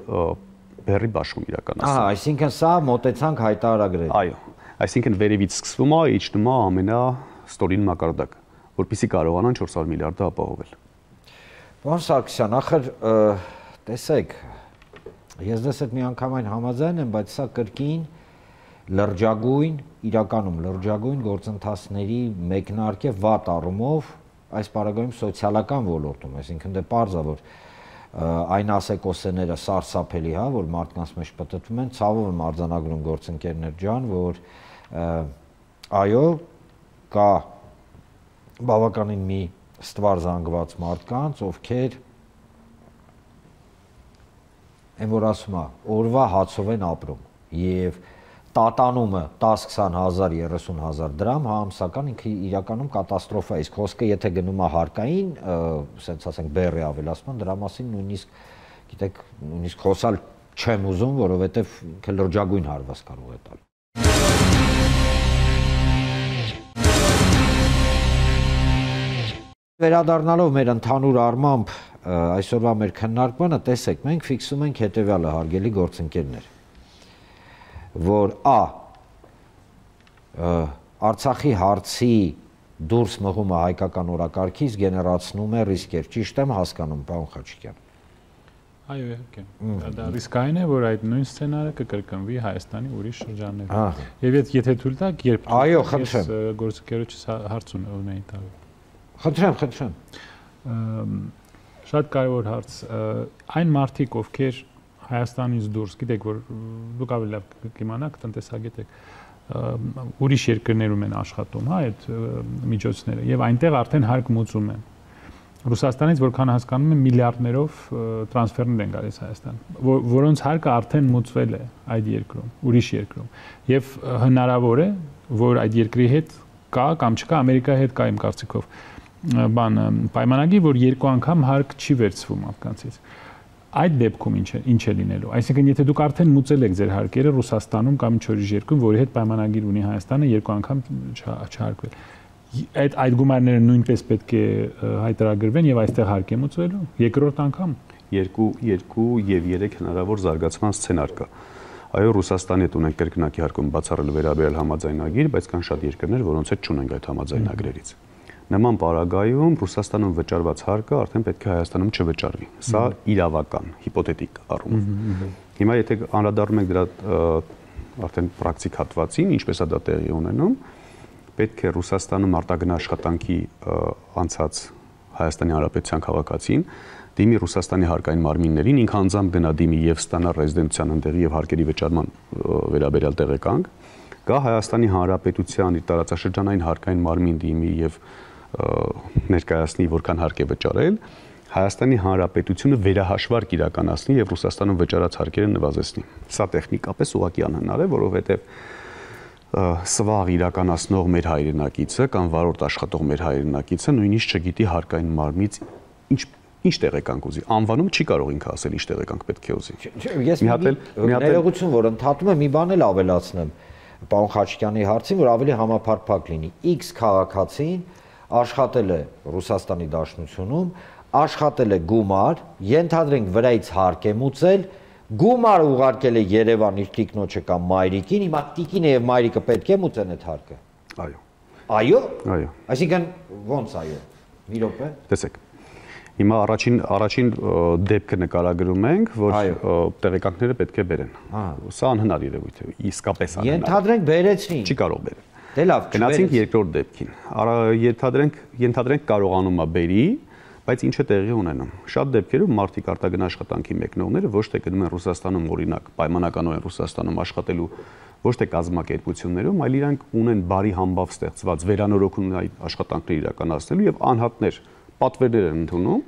բեռի բաշխում իրականացնեն։ Այսինքն սա մոտեցանք հայտարարագրել։ Այո, այսինքն վերևից սկսվում է, իջնում է ամենաստորին մակարդակը, որպեսզի կարողանան 400 միլիարդը ապահովել։ Պարոն Սարգսյան, ախր տեսեք, ես դες այդ միանգամայն համաձայն եմ, բայց սա կրկին լրջագույն, իրականում լրջագույն գործընթացների մեկնարկ է վատ առումով այս պարագայում սոցիալական ոլորտում, այսինքն դե պարզ է, որ այն ասեկոսեները սարսափելի, հա, որ մարդկանց մեջ պտտվում են, ցավով եմ արձանագրում գործընկերներ ջան, որ այո, կա բավականին մի ստվար զանգված մարդկանց, ովքեր այն որ ասում է, օրվա հացով են ապրում եւ տատանումը 10-20 հազար, 30 հազար դրամ, հա, ամսական ինքը իրականում կատաստրոֆա է, իսկ խոսքը եթե գնում է հարկային, ասենց ասենք բեռի ավելացման, դրա մասին նույնիսկ, գիտեք, նույնիսկ խոսալ չեմ ուզում, որովհետեւ ինքը լրջագույն հարված կարող է տալ։ Վերադառնալով մեր ընդհանուր առմամբ այսօրվա մեր քննարկմանը, տեսեք, մենք ֆիքսում ենք հետևյալը, հարգելի գործընկերներ, որ Արցախի հարցի դուրս մղումը հայկական օրակարգից գեներացնում է ռիսկեր, ճիշտ եմ հասկանում, պարոն Խաչիկյան։ Այո, իհարկե։ Դա ռիսկային է, որ այդ նույն սցենարը կկրկնվի Հայաստանի ուրիշ շրջաններում։ Եվ եթե թույլ տաք, երբ այո, խնդրեմ, գործընկերոջս հարց ունեի տալու։ Խնդրեմ։ Շատ կարևոր հարց։ Այն մարդիկ, ովքեր Հայաստանից դուրս, գիտեք, որ դուք ավելի լավ կիմանաք, տնտեսագետ եք, ուրիշ երկրներում են աշխատում, հա, այդ միջոցները, եւ այնտեղ արդեն հարկ մուծում են։ Ռուսաստանից որքան հասկանում եմ միլիարդներով տրանսֆերներ են գալիս Հայաստան, որոնց հարկը արդեն մուծվել է այդ երկրում, ուրիշ երկրում, եւ հնարավոր է, որ այդ երկրի հետ կա կամ չկա, Ամերիկայի հետ կա իմ կարծիքով պայմանագիր, որ երկու անգամ հարկ չի վերցվում afganցից։ Այդ դեպքում ինչ է լինելու։ Այսինքն, եթե դուք արդեն մուծել եք ձեր հարկերը Ռուսաստանում կամ ինչ-որ երկրում, որի հետ պայմանագիր ունի Հայաստանը, երկու անգամ չհարկվել։ Այդ գումարները նույնպես պետք է հայտարարվեն եւ այստեղ հարկ է մուծվելու։ Երկրորդ անգամ 2 եւ 3 հնարավոր զարգացման սցենար կա։ Այո, Ռուսաստանի հետ ունենք կրկնակի հարկում բացառել վերաբերյալ համաձայնագիր, բայց կան շատ երկրներ, որոնց հետ չունենք այդ համաձայնագրերից։ Նման պարագայում Ռուսաստանում վճարված հարկը արդեն պետք է Հայաստանում չվճարվի։ Սա իրավական, հիպոթետիկ առումով։ Հիմա եթե անդրադառնում ենք դրա արդեն պրակտիկ հատվածին, ինչպես է դա տեղի ունենում, պետք է Ռուսաստանում արտագնա աշխատանքի անցած Հայաստանի Հանրապետության քաղաքացին դիմի Ռուսաստանի հարկային մարմիններին, ինքը անձամբ գնա դիմի եւ ստանա ռեզիդենցիան ընդեղի եւ հարկերի վճարման վերաբերյալ տեղեկանք, գա Հայաստանի Հանրապետության իր տարածաշրջանային հարկային մարմին դիմի եւ ներկայացնի որքան հարկ է վճարել, Հայաստանի Հանրապետությունը վերահաշվարկ իրականացնի եւ Ռուսաստանում վճարած հարկերը նվազեցնի։ Սա տեխնիկապես ուղղակի անհնար է, որովհետեւ սվաղ իրականացնող մեր հայրենակիցը կամ վարորդ աշխատող մեր հայրենակիցը նույնիսկ չգիտի հարկային մարմից ինչ տեղեկանք ուզի։ Անվանումը չի կարող ինքը ասել ինչ տեղեկանք պետք է ուզի։ Ես ներողություն, որ ընդհատում եմ, մի բան էլ ավելացնեմ պարոն Խաչիկյանի հարցին, որ ավելի համապարփակ լինի։ X քաղաքացին աշխատել է Ռուսաստանի Դաշնությունում, աշխատել է գումար, ենթադրենք վրայից հարկ է մուծել, գումար ուղարկել է Երևան իր տիկնոջը կամ մայրիկին, հիմա տիկինը եւ մայրիկը պետք է մուծեն այդ հարկը։ Այո։ Այո։ Այո։ Այսինքն ո՞նց այո։ Մի րոպե։ Տեսեք։ Հիմա առաջին դեպքը նկարագրում ենք, որ տեղեկանքները պետք է բերեն։ Սա անհնար երևույթ է, իսկապես անհնար։ Ենթադրենք բերեցին։ Չի կարող բերել։ Դե լավ, գնացինք երկրորդ դեպքին։ Ենթադրենք կարողանում է բերի, բայց ինչ է տեղի ունենում։ Շատ դեպքերում մարդիկ արտագն աշխատանքի մեկնողները ոչ թե գնում են Ռուսաստանում, օրինակ, պայմանականորեն Ռուսաստանում աշխատելու ոչ թե կազմակերպություններում, այլ իրանք ունեն բարի համբավ ստեղծված վերանորոգում այդ աշխատանքները իրականացնելու եւ անհատներ պատվերներ են ընդունում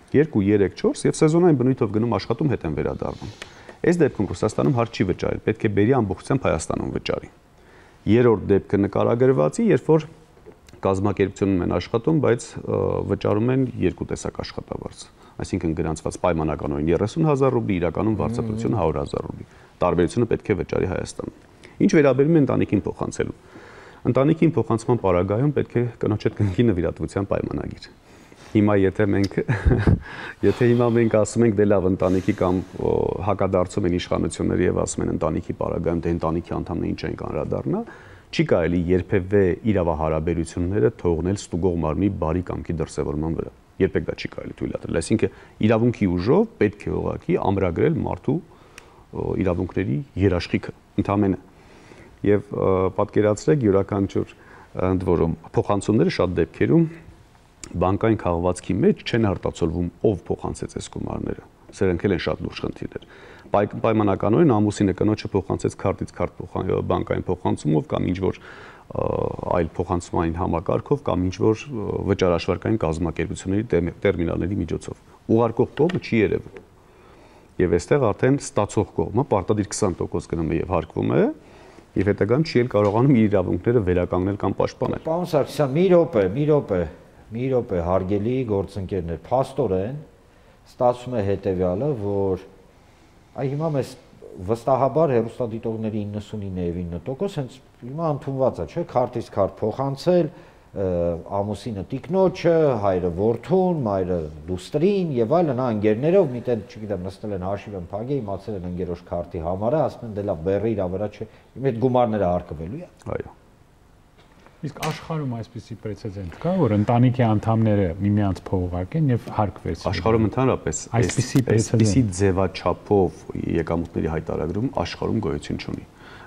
2, 3, 4 եւ սեզոնային բնույթով գնում աշխատում հետ են վերադառնում։ Այս դեպքում Ռուսաստանում հարկ չի վճարել, պետք է բերի ամբողջությամբ Հայաստանում վճարի։ Երրորդ դեպքը նկարագրվածի, երբ որ կազմակերպությունում են աշխատում, բայց վճարում են երկու տեսակ աշխատավարձ, այսինքն գրանցված պայմանականորեն 30,000 ռուբլի, իրականում վարձատրությունը 100,000 ռուբլի։ Տարբերությունը պետք է վճարի Հայաստանում։ Ինչ վերաբերում է ընտանիքին փոխանցելու։ Ընտանիքին փոխանցման պարագայում պետք է կնոջ հետ կնքի նվիրատվության պայմանագիր։ Հիմա եթե հիմա մենք ասում ենք դե լավ ընտանիքի կամ հակադարձում են իշխանությունները եւ ասում են ընտանիքի պարագայում դե ընտանիքի անդամները ինչ են կանրադառնա, չի կարելի երբևէ իրավահարաբերությունները թողնել ստուգող մարմնի բարի կամքի դրսևորման վրա։ Երբեք դա չի կարելի թույլ ատրել։ Այսինքն իրավունքի ուժով պետք է ուղղակի ամրագրել մարդու իրավունքների երաշխիքը ընդհանրապես։ Եվ պատկերացրեք յուրաքանչյուր ընդ որում փոխանցումները շատ դեպքերում բանկային քաղվածքի մեջ չեն արտացոլվում ով փոխանցեց այս գումարները։ Սրանք են շատ լուրջ խնդիրներ։ Պայմանականորեն ամուսինը կնոջը փոխանցեց քարտից քարտ բանկային փոխանցումով կամ ինչ-որ այլ փոխանցումային համակարգով կամ ինչ-որ վճարաշվարկային կազմակերպությունների տերմինալների միջոցով։ Ուղարկող կողմը չի երևում։ Եվ այստեղ արդեն ստացող կողմը պարտադիր 20% գնում է եւ հարկվում է, եւ հետագայում չի էլ կարողանում իր իրավունքները վերականգնել կամ պաշտպանել։ Պարոն Սարգսյան, մի րոպե, հարգելի գործընկերներ, փաստորեն ստացվում է հետեւյալը, որ հիմա մեզ վստահաբար հեռուստադիտողների 99.9% հենց հիմա ընդունված է, չէ՞, քարտից քարտ փոխանցել, ամուսինը տիկնոջը, հայրը որդուն, մայրը դուստրին եւ այլն, ընկերներով միտեն, չգիտեմ, նստել են հաշիվ են փակել, իմացել են ընկերոջ քարտի համարը, ասում են դե լավ, բեռը իր վրա չէ, այդ գումարները հարկվելու է։ Այո։ Իսկ աշխարհում այսպիսի պրեցեդենտ կա, որ ընտանիքի անդամները միմյանց փող ուղարկեն եւ հարկ վերցնեն։ Աշխարհում ընդհանրապես այսպիսի ձևաչափով եկամուտների հայտարարում աշխարհում գոյություն չունի։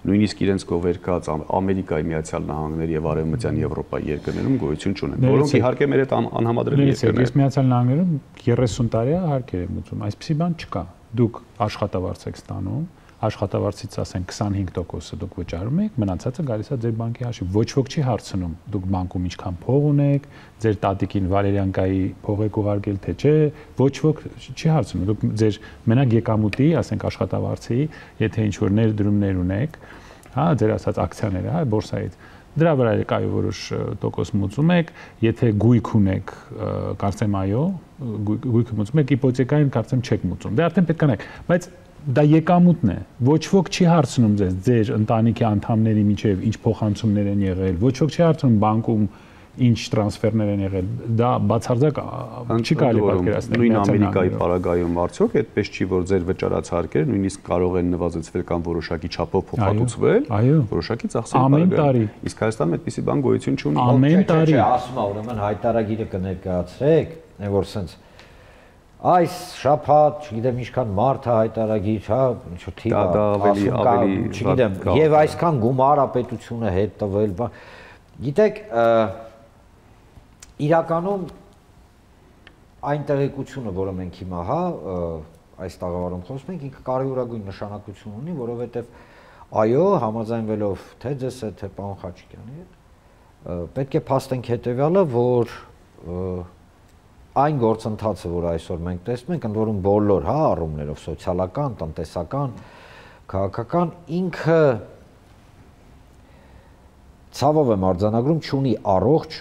Նույնիսկ իրենց գովերքած Ամերիկայի Միացյալ Նահանգների եւ Արևմտյան Եվրոպայի երկրներում գոյություն չունեն, որոնք իհարկե մեր հետ անհամադրելի երկրներ են։ Միացյալ Նահանգներում 30 տարի է հարկեր է մուծում, այսպիսի բան չկա։ Դուք աշխատավարձ եք ստանում, աշխատավարձից ասենք 25%-ը դուք վճարում եք, մնացածը գալիս է ձեր բանկի հաշիվ։ Ոչ ոք չի հարցնում, դուք բանկում ինչքան փող ունեք, ձեր տատիկին Վալերիանկայի փող եք ուղարկել թե չէ, ոչ ոք չի հարցնում։ Դուք ձեր մենակ եկամուտի, ասենք աշխատավարձի, եթե ինչ-որ ներդրումներ ունեք, հա, ձեր ասած ակցիաները, հա, բորսայից, դրա վրա կայ որոշ տոկոս մուծում եք, եթե գույք ունեք, կարծեմ այո, գույքը մուծում եք, իպոթեկային կարծեմ չեք մուծում։ Դե արդեն պետք է նայեք, բայց դա եկամուտն է։ Ոչ ոք չի հարցնում ձեզ ձեր ընտանիքի անդամների միջև ինչ փոխանցումներ են եղել, ոչ ոք չի հարցնում բանկում ինչ տրանսֆերներ են եղել։ Դա բացարձակ չի կարելի պատկերացնել։ Նույն Ամերիկայի պարագայում արդյոք այդպես չի, որ ձեր վճարած հարկերը նույնիսկ կարող են նվազեցվել կամ որոշակի չափով փոխհատուցվել, որոշակի ծախսերի պարագայում։ Իսկ Հայաստանում այդպիսի բան գոյություն չունի։ Ամեն տարի ասում է, ուրեմն հայտարարագիրը կներկայացրեք, որ սենց այս շաբաթ, չգիտեմ ինչքան մարդ է հայտարարագիր, հա, ինչ-որ թիվ ավելի չգիտեմ, եւ այսքան գումար պետությունը հետ տվել, գիտեք, իրականում այն տեղեկությունը, որը մենք հիմա այս տաղավարում խոսում ենք, ինքը կարևորագույն նշանակություն ունի, որովհետև այո, համաձայնվելով թե ձեզ հետ, թե պարոն Խաչիկյանի հետ, պետք է փաստենք հետեւյալը, որ այն գործընթացը, որ այսօր մենք տեսնում ենք, ընդ որում բոլոր, առումներով սոցիալական, տնտեսական, քաղաքական, ինքը ցավով եմ արձանագրում, չունի առողջ,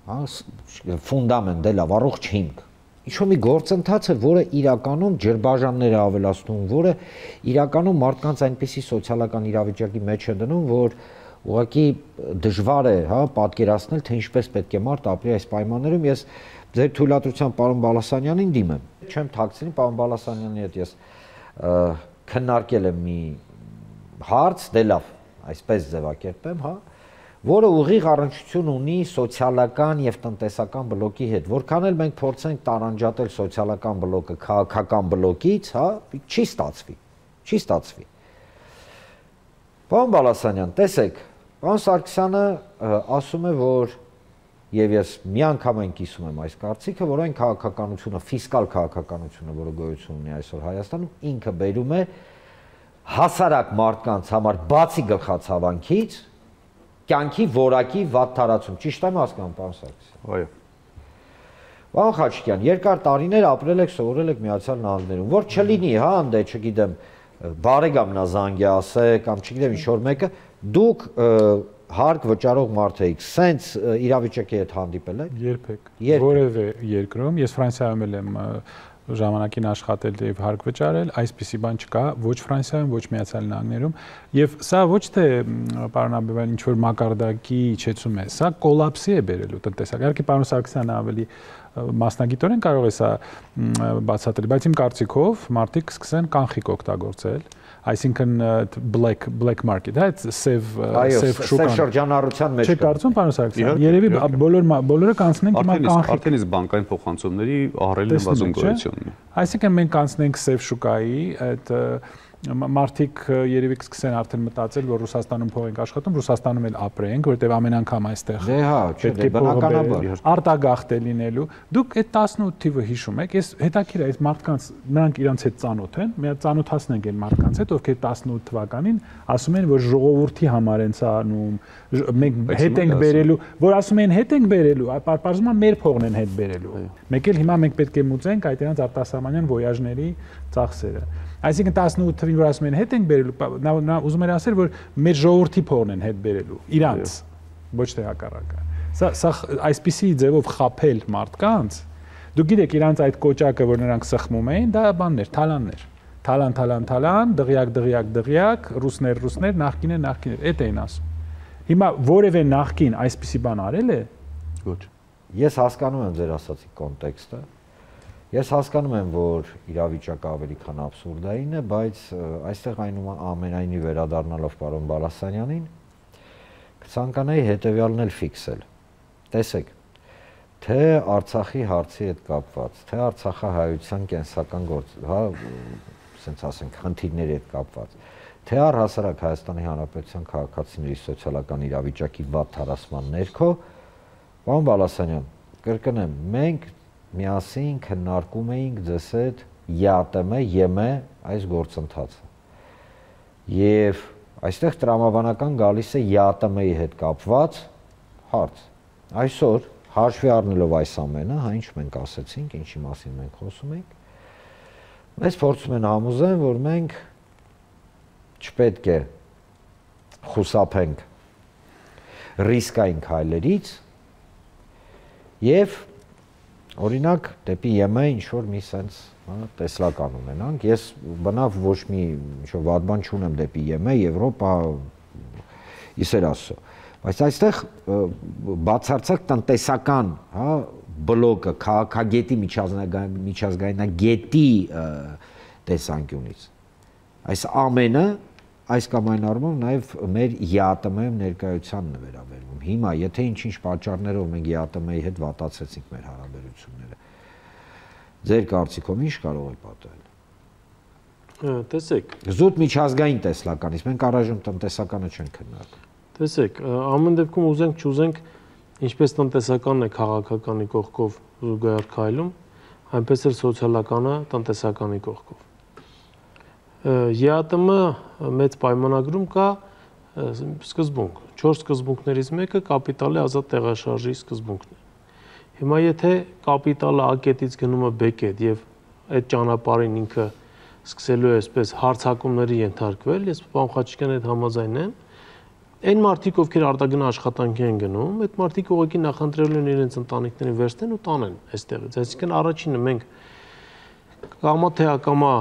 ֆունդամենտ, լավ, առողջ հիմք։ Ինչ-որ մի գործընթաց է, որը իրականում ջրբաժաններ է ավելացնում, որը իրականում մարդկանց այնպիսի սոցիալական իրավիճակի մեջ է դնում, որ ուղղակի դժվար է, պատկերացնել, թե ինչպես պետք է մարդ ապրի այս պայմաններում։ Ես ձեր թույլատրությամբ պարոն Բալասանյանին դիմեմ։ Չեմ թաքցնի, պարոն Բալասանյանի հետ ես քննարկել եմ մի հարց, դե լավ, այսպես ձևակերպեմ, որը ուղիղ առնչություն ունի սոցիալական եւ տնտեսական բլոկի հետ։ Որքան էլ մենք փորձենք տարանջատել սոցիալական բլոկը քաղաքական բլոկից, չի ստացվի։ Պարոն Բալասանյան, տեսեք, պարոն Սարգսյանը ասում է, որ եւ ես միանգամայն կիսում եմ այս կարծիքը, որ այն քաղաքականությունը, ֆիսկալ քաղաքականությունը, որը գոյություն ունի այսօր Հայաստանում, ինքը բերում է հասարակ մարդկանց համար բացի գլխացավանքից կյանքի որակի վատ տարածում։ Ճիշտ եմ հասկանում, պարոն Սարգսյան։ Այո։ Պարոն Խաչիկյան, երկար տարիներ ապրել եք, սովորել եք Միացյալ Նահանգներում, որ չլինի, անդե, չգիտեմ, բարեկամն է զանգի ասե, կամ չգիտեմ ինչ-որ մեկը, դուք հարկ վճարող մարդ եք, սենց իրավիճակի հետ հանդիպել եք։ Երբեք։ Որևէ երկրում, ես Ֆրանսիայում եմ ժամանակին աշխատել եւ հարկ վճարել, այսպիսի բան չկա ոչ Ֆրանսիայում, ոչ Միացյալ Նահանգներում, եւ սա ոչ թե պարոն Աբովյան ինչ որ մակարդակի իջեցում է, սա կոլապսի է բերելու տնտեսական։ Իհարկե պարոն Սարգսյանը ավելի մասնագիտորեն կարող է սա բացատրել, բայց իմ կարծիքով մարդիկ սկսեն կանխիկ օգտագործել, այսինքն black market, այդ սև շրջանառության մեջ։ Չէ՞ կարծում պարոն Սարգսյան, երևի բոլորը կանցնենք հիմա կանխիկ։ Արդեն իսկ բանկային փոխանցումների ահռելի նվազում գոյություն ունի։ Այսինքն մենք կանցնենք սև շուկայի, այդ մարդիկ երևի կսկսեն արդեն մտածել, որ Ռուսաստանում փող ենք աշխատում, Ռուսաստանում էլ ապրենք, որովհետև ամեն անգամ այստեղ դե հա, չէ, բնականաբար արտագաղթ է լինելու։ Դուք այդ 18 թիվը հիշում եք, ես հետաքրիր է, այս մարդկանց նրանք իրանց հետ ծանոթ են, մի հատ ծանոթացնենք այն մարդկանց հետ, ովքեր 18 թվականին ասում են, որ ժողովրդի համար են սա անում, մենք հետ ենք բերելու, որ ասում են հետ ենք բերելու, պարզվում է մեր փողն են հետ բերելու։ Մեկ էլ հիմա մենք պետք է մուծենք այդ իրանց արտասահմանյան ոյաժների ծախսերը։ Այսինքն 18 թվին որ ասում են հետ ենք բերելու, նա ուզում էր ասել, որ մեր ժողովրդի փողն են հետ բերելու, իրանց, ոչ թե հակառակը։ Սա այսպիսի ձևով խաբել մարդկանց, դուք գիտեք իրանց այդ կոճակը, որ նրանք սխմում էին, դա բաններ, թալաններ։ Թալան, դղյակ, ռուսներ, նախկիներ, այդ էին ասում։ Հիմա որևէ նախկին այսպիսի բան արել է։ Ոչ։ Ես հասկանում եմ ձեր ասացի կոնտեքստը։ Ես հասկանում եմ, որ իրավիճակը ավելի քան աբսուրդային է, բայց այստեղ ամենայնի վերադառնալով պարոն Բալասանյանին, կցանկանայի հետևյալն էլ ֆիքսել։ Տեսեք, թե Արցախի հարցի հետ կապված, թե Արցախահայության կենսական ասենք ասենք խնդիրների հետ կապված, թե առհասարակ Հայաստանի Հանրապետության քաղաքացիների սոցիալական իրավիճակի վատ տարածման ներքո, պարոն Բալասանյան, կրկնեմ, մենք միասին քննարկում էինք ձեզ հետ ԵԱՏՄ այս գործընթացը։ Եվ այստեղ տրամաբանական գալիս է ԵԱՏՄ-ի հետ կապված հարց։ Այսօր հաշվի առնելով այս ամենը, ինչ մենք ասեցինք, ինչի մասին մենք խոսում ենք, մեզ փորձում են համոզել, որ մենք չպետք է խուսափենք ռիսկային քայլերից եւ օրինակ դեպի ԵՄ ինչ-որ մի սենց տեսլական ունենանք։ Ես բնավ ոչ մի ինչ-որ վատ բան չունեմ դեպի ԵՄ, Եվրոպա, իսեր ասո։ Բայց այստեղ բացարձակ տնտեսական, բլոկը, քաղաքագետի միջազգայնագետի տեսանկյունից։ Այս ամենը այս կամ այն առումով նաև մեր ԵԱՏՄ-ում ներկայությանն է վերաբերվում։ Հիմա, եթե ինչ-ինչ պատճառներով մենք ԵԱՏՄ-ի հետ վատացեցինք մեր հարաբերությունները, ձեր կարծիքով ինչ կարող է պատահել։ Տեսեք, զուտ միջազգային տեսլականից, մենք առայժմ տնտեսականը չենք քննարկում։ Տեսեք, ամեն դեպքում ուզենք չուզենք Ինչպես տնտեսականն է քաղաքականի կողքով զուգահեռ քայլում, այնպես էլ սոցիալականը տնտեսականի կողքով։ ԵԱՏՄ մեծ պայմանագրում կա սկզբունք, 4 սկզբունքներից մեկը կապիտալի ազատ տեղաշարժի սկզբունքն է։ Հիմա եթե կապիտալը A կետից գնում է B կետ եւ այդ ճանապարհին ինքը սկսելու է այսպես հարցակումների ենթարկվել, ես պարոն Խաչիկյանի հետ համաձայն եմ, այն մարդիկ, ովքեր արտագն աշխատանքի են գնում, այդ մարդիկ ուղղակի նախընտրելու են իրենց ընտանիքներին վերցնեն ու տանեն այստեղից։ Այսինքն առաջինը մենք կամա թե ակամա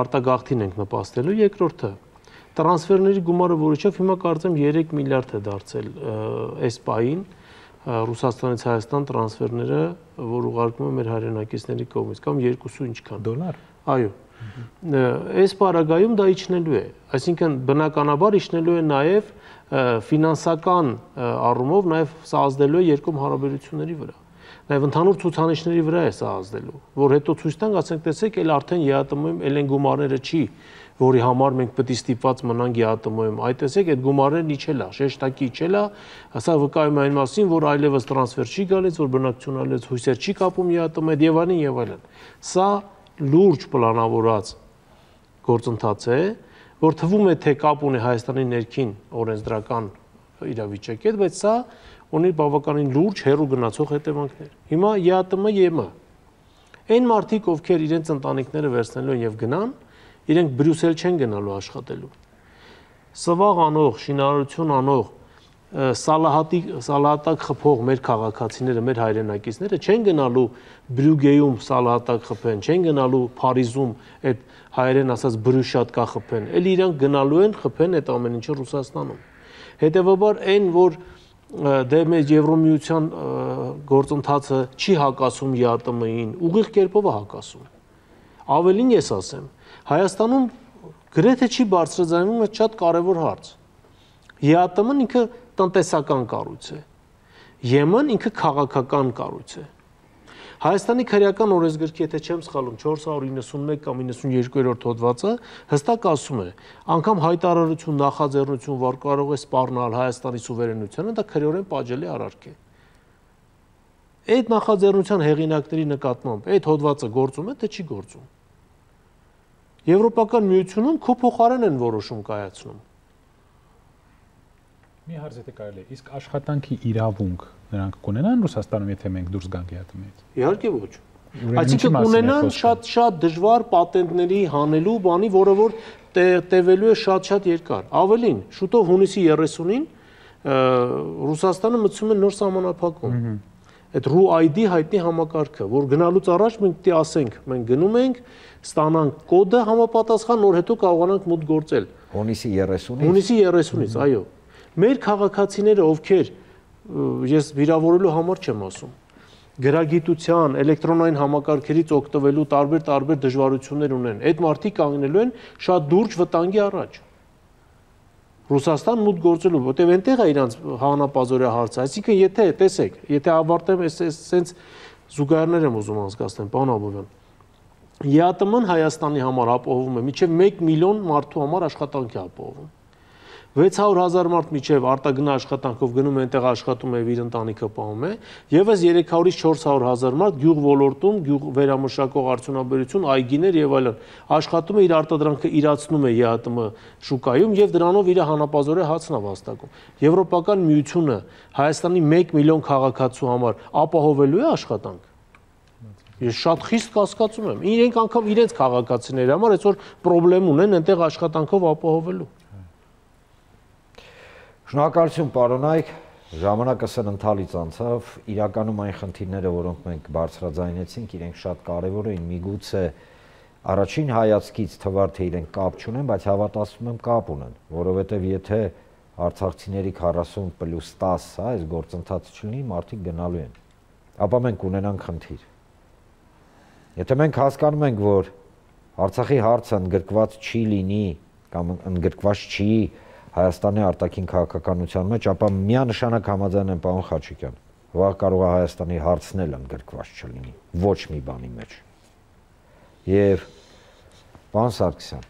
արտագաղթին ենք նպաստելու, երկրորդը տրանսֆերների գումարը որիչով հիմա կարծեմ 3 միլիարդ է դարձել այս պահին Ռուսաստանից Հայաստան տրանսֆերները, որ ուղարկվում է մեր հայրենակիցների կողմից, կամ 2 ինչքան դոլար։ Այո։ Այս պարագայում դա իջնելու է, այսինքն բնականաբար իջնելու է նաև ֆինանսական առումով, նաև սա ազդելու է երկու հարաբերությունների վրա։ Նաև ընդհանուր ցուցանիշների վրա է սա ազդելու, որ հետո ցույց տանք, ասենք տեսեք, այլ արդեն ԵԱՏՄ-ում էլ են գումարները չի, որի համար մենք պետք է ստիպված մնանք ԵԱՏՄ-ում։ Այդ տեսեք, այդ գումարներն իջել է, շեշտակի իջել է, սա վկայում է այն մասին, որ այլևս տրանսֆեր չի գալիս, որ բնակչության այլևս հույսեր չի կապում ԵԱՏՄ-հետ եւ այլն եւ այլն։ Սա լուրջ պլանավորած գործընթաց է, որ թվում է թե կապ ունի Հայաստանի ներքին օրենսդրական իրավիճակի հետ, բայց սա ունի բավականին լուրջ հեռու գնացող հետևանքներ։ Հիմա ԵԱՏՄ-ԵՄ այն մարդիկ, ովքեր իրենց ընտանիքները վերցնելու են եւ գնան, իրենք Բրյուսել չեն գնալու աշխատելու։ Սվաղ անող, շինարարություն անող, սալահատակ խփող մեր քաղաքացիները, մեր հայրենակիցները չեն գնալու Բրյուգեում սալահատակ խփեն, չեն գնալու Փարիզում այդ հայերեն ասած բրյուշատկա խփեն, էլ իրանք գնալու են խփեն այդ ամեն ինչը Ռուսաստանում։ Հետևաբար այն, որ դե մեր Եվրոմիության գործընթացը չի հակասում ԵԱՏՄ-ին, ուղիղ կերպով է հակասում։ Ավելին ես ասեմ, Հայաստանում գրեթե չի բարձրաձայնվում այդ շատ կարևոր հարց։ ԵԱՏՄ-ն ինքը տնտեսական կառույց է, ԵՄ-ն ինքը քաղաքական կառույց է։ Հայաստանի քրեական օրենսգրքի, եթե չեմ սխալվում, 491 կամ 92-րդ հոդվածը հստակ ասում է, անգամ հայտարարություն, նախաձեռնություն, որ կարող է սպառնալ Հայաստանի սուվերենությանը, դա քրեորեն պատժելի արարք է։ Այդ նախաձեռնության հեղինակների նկատմամբ այդ հոդվածը գործում է, թե չի գործում։ Եվրոպական միությունում քո փոխարեն են որոշում կայացնում։ Մի հարց եթե կարելի է, իսկ աշխատանքի իրավունք նրանք կունենան Ռուսաստանում, եթե մենք դուրս գանք ԵԱՏՄ-ից։ Իհարկե ոչ։ Այսինքն կունենան շատ դժվար պատենտների հանելու բանի, որը որ տևելու է շատ երկար։ Ավելին, շուտով հունիսի 30-ին Ռուսաստանը մտցում է նոր սահմանափակում։ Այդ RUID հայտնի համակարգը, որ գնալուց առաջ մենք պետք է ասենք, մենք գնում ենք, ստանանք կոդը համապատասխան, նոր հետո կարողանանք մուտք գործել։ Հունիսի 30-ից։ Հունիսի 30-ից, այո։ Մեր քաղաքացիները, ովքեր ես վիրավորելու համար չեմ ասում, գրագիտության, էլեկտրոնային համակարգերից օգտվելու տարբեր դժվարություններ ունեն, այդ մարդիկ կանգնելու են շատ դուրջ վտանգի առաջ։ Ռուսաստան մուտք գործելու, որտեղ այնտեղ է իրանց հանապազորյա հարցը, այսինքն եթե տեսեք, եթե ավարտեմ այսպես զուգահեռներ եմ ուզում անցկացնել, պարոն Աբովյան, ԵԱՏՄ-ն Հայաստանի համար ապահովում է մինչև 1 միլիոն մարդու համար աշխատանք է ապահովում։ 600,000 մարդ միջև արտագնա աշխատանքով գնում է այնտեղ աշխատում է եւ իր ընտանիքը պահում է, եւս 300-ից 400,000 մարդ գյուղ ոլորտում, գյուղ վերամշակող արդյունաբերություն, այգիներ եւ այլն, աշխատում է իր արտադրանքը իրացնում է ԵԱՏՄ շուկայում եւ դրանով իր հանապազորյա հացն է վաստակում։ Եվրոպական միությունը Հայաստանի 1 միլիոն քաղաքացու համար ապահովելու է աշխատանք։ Ես շատ խիստ կասկածում եմ։ Իրենք անգամ իրենց քաղաքացիների համար այսօր խնդրեմ ունեն այնտեղ աշխատանքով ապահովելու։ Շնորհակալություն, պարոն Այք, ժամանակը սննդալից անցավ, իրականում այն խնդիրները, որոնք մենք բարձրաձայնեցինք, իրենք շատ կարևոր էին, միգուցե առաջին հայացքից թվար թե իրենք կապ չունեն, բայց հավատացում եմ կապ ունեն, որովհետև եթե արցախցիների 40+10, այս գործընթացը չլինի, մարդիկ գնալու են, ապա մենք ունենանք խնդիր։ Եթե մենք հասկանում ենք, որ Արցախի հարցը ընդգրկված չի լինի կամ ընդգրկված չի Հայաստանի արտաքին քաղաքականության մեջ, ապա միանշանակ համաձայն եմ պարոն Խաչիկյան, վաղ կարող է Հայաստանի հարցն էլ ընդգրկված չլինի, ոչ մի բանի մեջ։ Եվ պարոն Սարգսյան,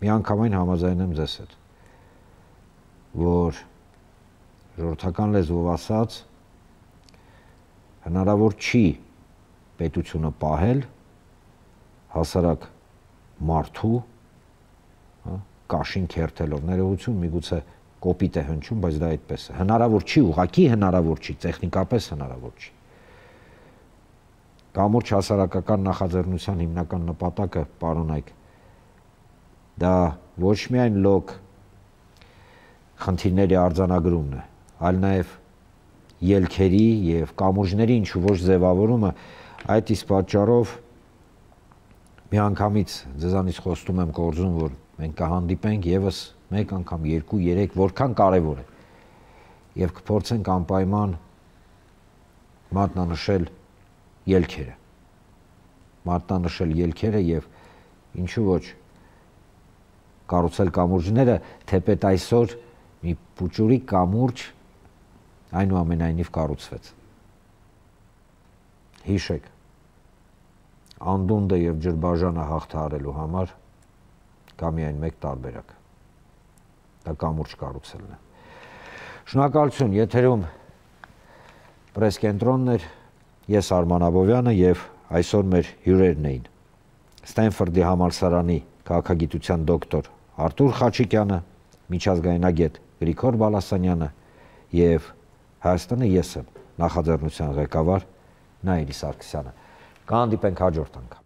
միանգամայն համաձայն եմ ձեզ հետ, որ ժողովրդական լեզվով ասած, հնարավոր չի պետությունը պահել հասարակ մարդու, կաշին քերթելով, ներողություն, միգուցե կոպիտ է հնչում, բայց դա այդպես է։ Հնարավոր չի, ուղղակի հնարավոր չի, տեխնիկապես հնարավոր չի։ Կամուրջ հասարակական նախաձեռնության հիմնական նպատակը, պարոն Այկ, դա ոչ միայն լոկ խնդիրների արձանագրումն է, այլ նաև ելքերի եւ կամուրջների ինչ ոչ ձևավորումը, այդ իսկ պատճառով միանգամից ձեզանից խոստում եմ գործում, որ մենք կհանդիպենք եւս մեկ անգամ, 2-3, որքան կարևոր է, եւ կփորձենք անպայման մատնանշել ելքերը եւ ինչու ոչ կառուցել կամուրջները, թեպետ այսօր մի փուճուրի կամուրջ այնուամենայնիվ կառուցվեց։ Հիշեք, անդունդը եւ ջրբաժանը հաղթահարելու համար կա միայն մեկ տարբերակ։ Դա կամուրջ կառուցելն է։ Շնորհակալություն, եթերում պրես կենտրոնն էր, ես Արման Աբովյանը եւ այսօր մեր հյուրերն էին Ստենֆորդի համալսարանի քաղաքագիտության դոկտոր Արտուր Խաչիկյանը, միջազգայնագետ Գրիգոր Բալասանյանը եւ Հայաստանը ես եմ նախաձեռնության ղեկավար Նաիրի Սարգսյանը։ Կհանդիպենք հաջորդ անգամ։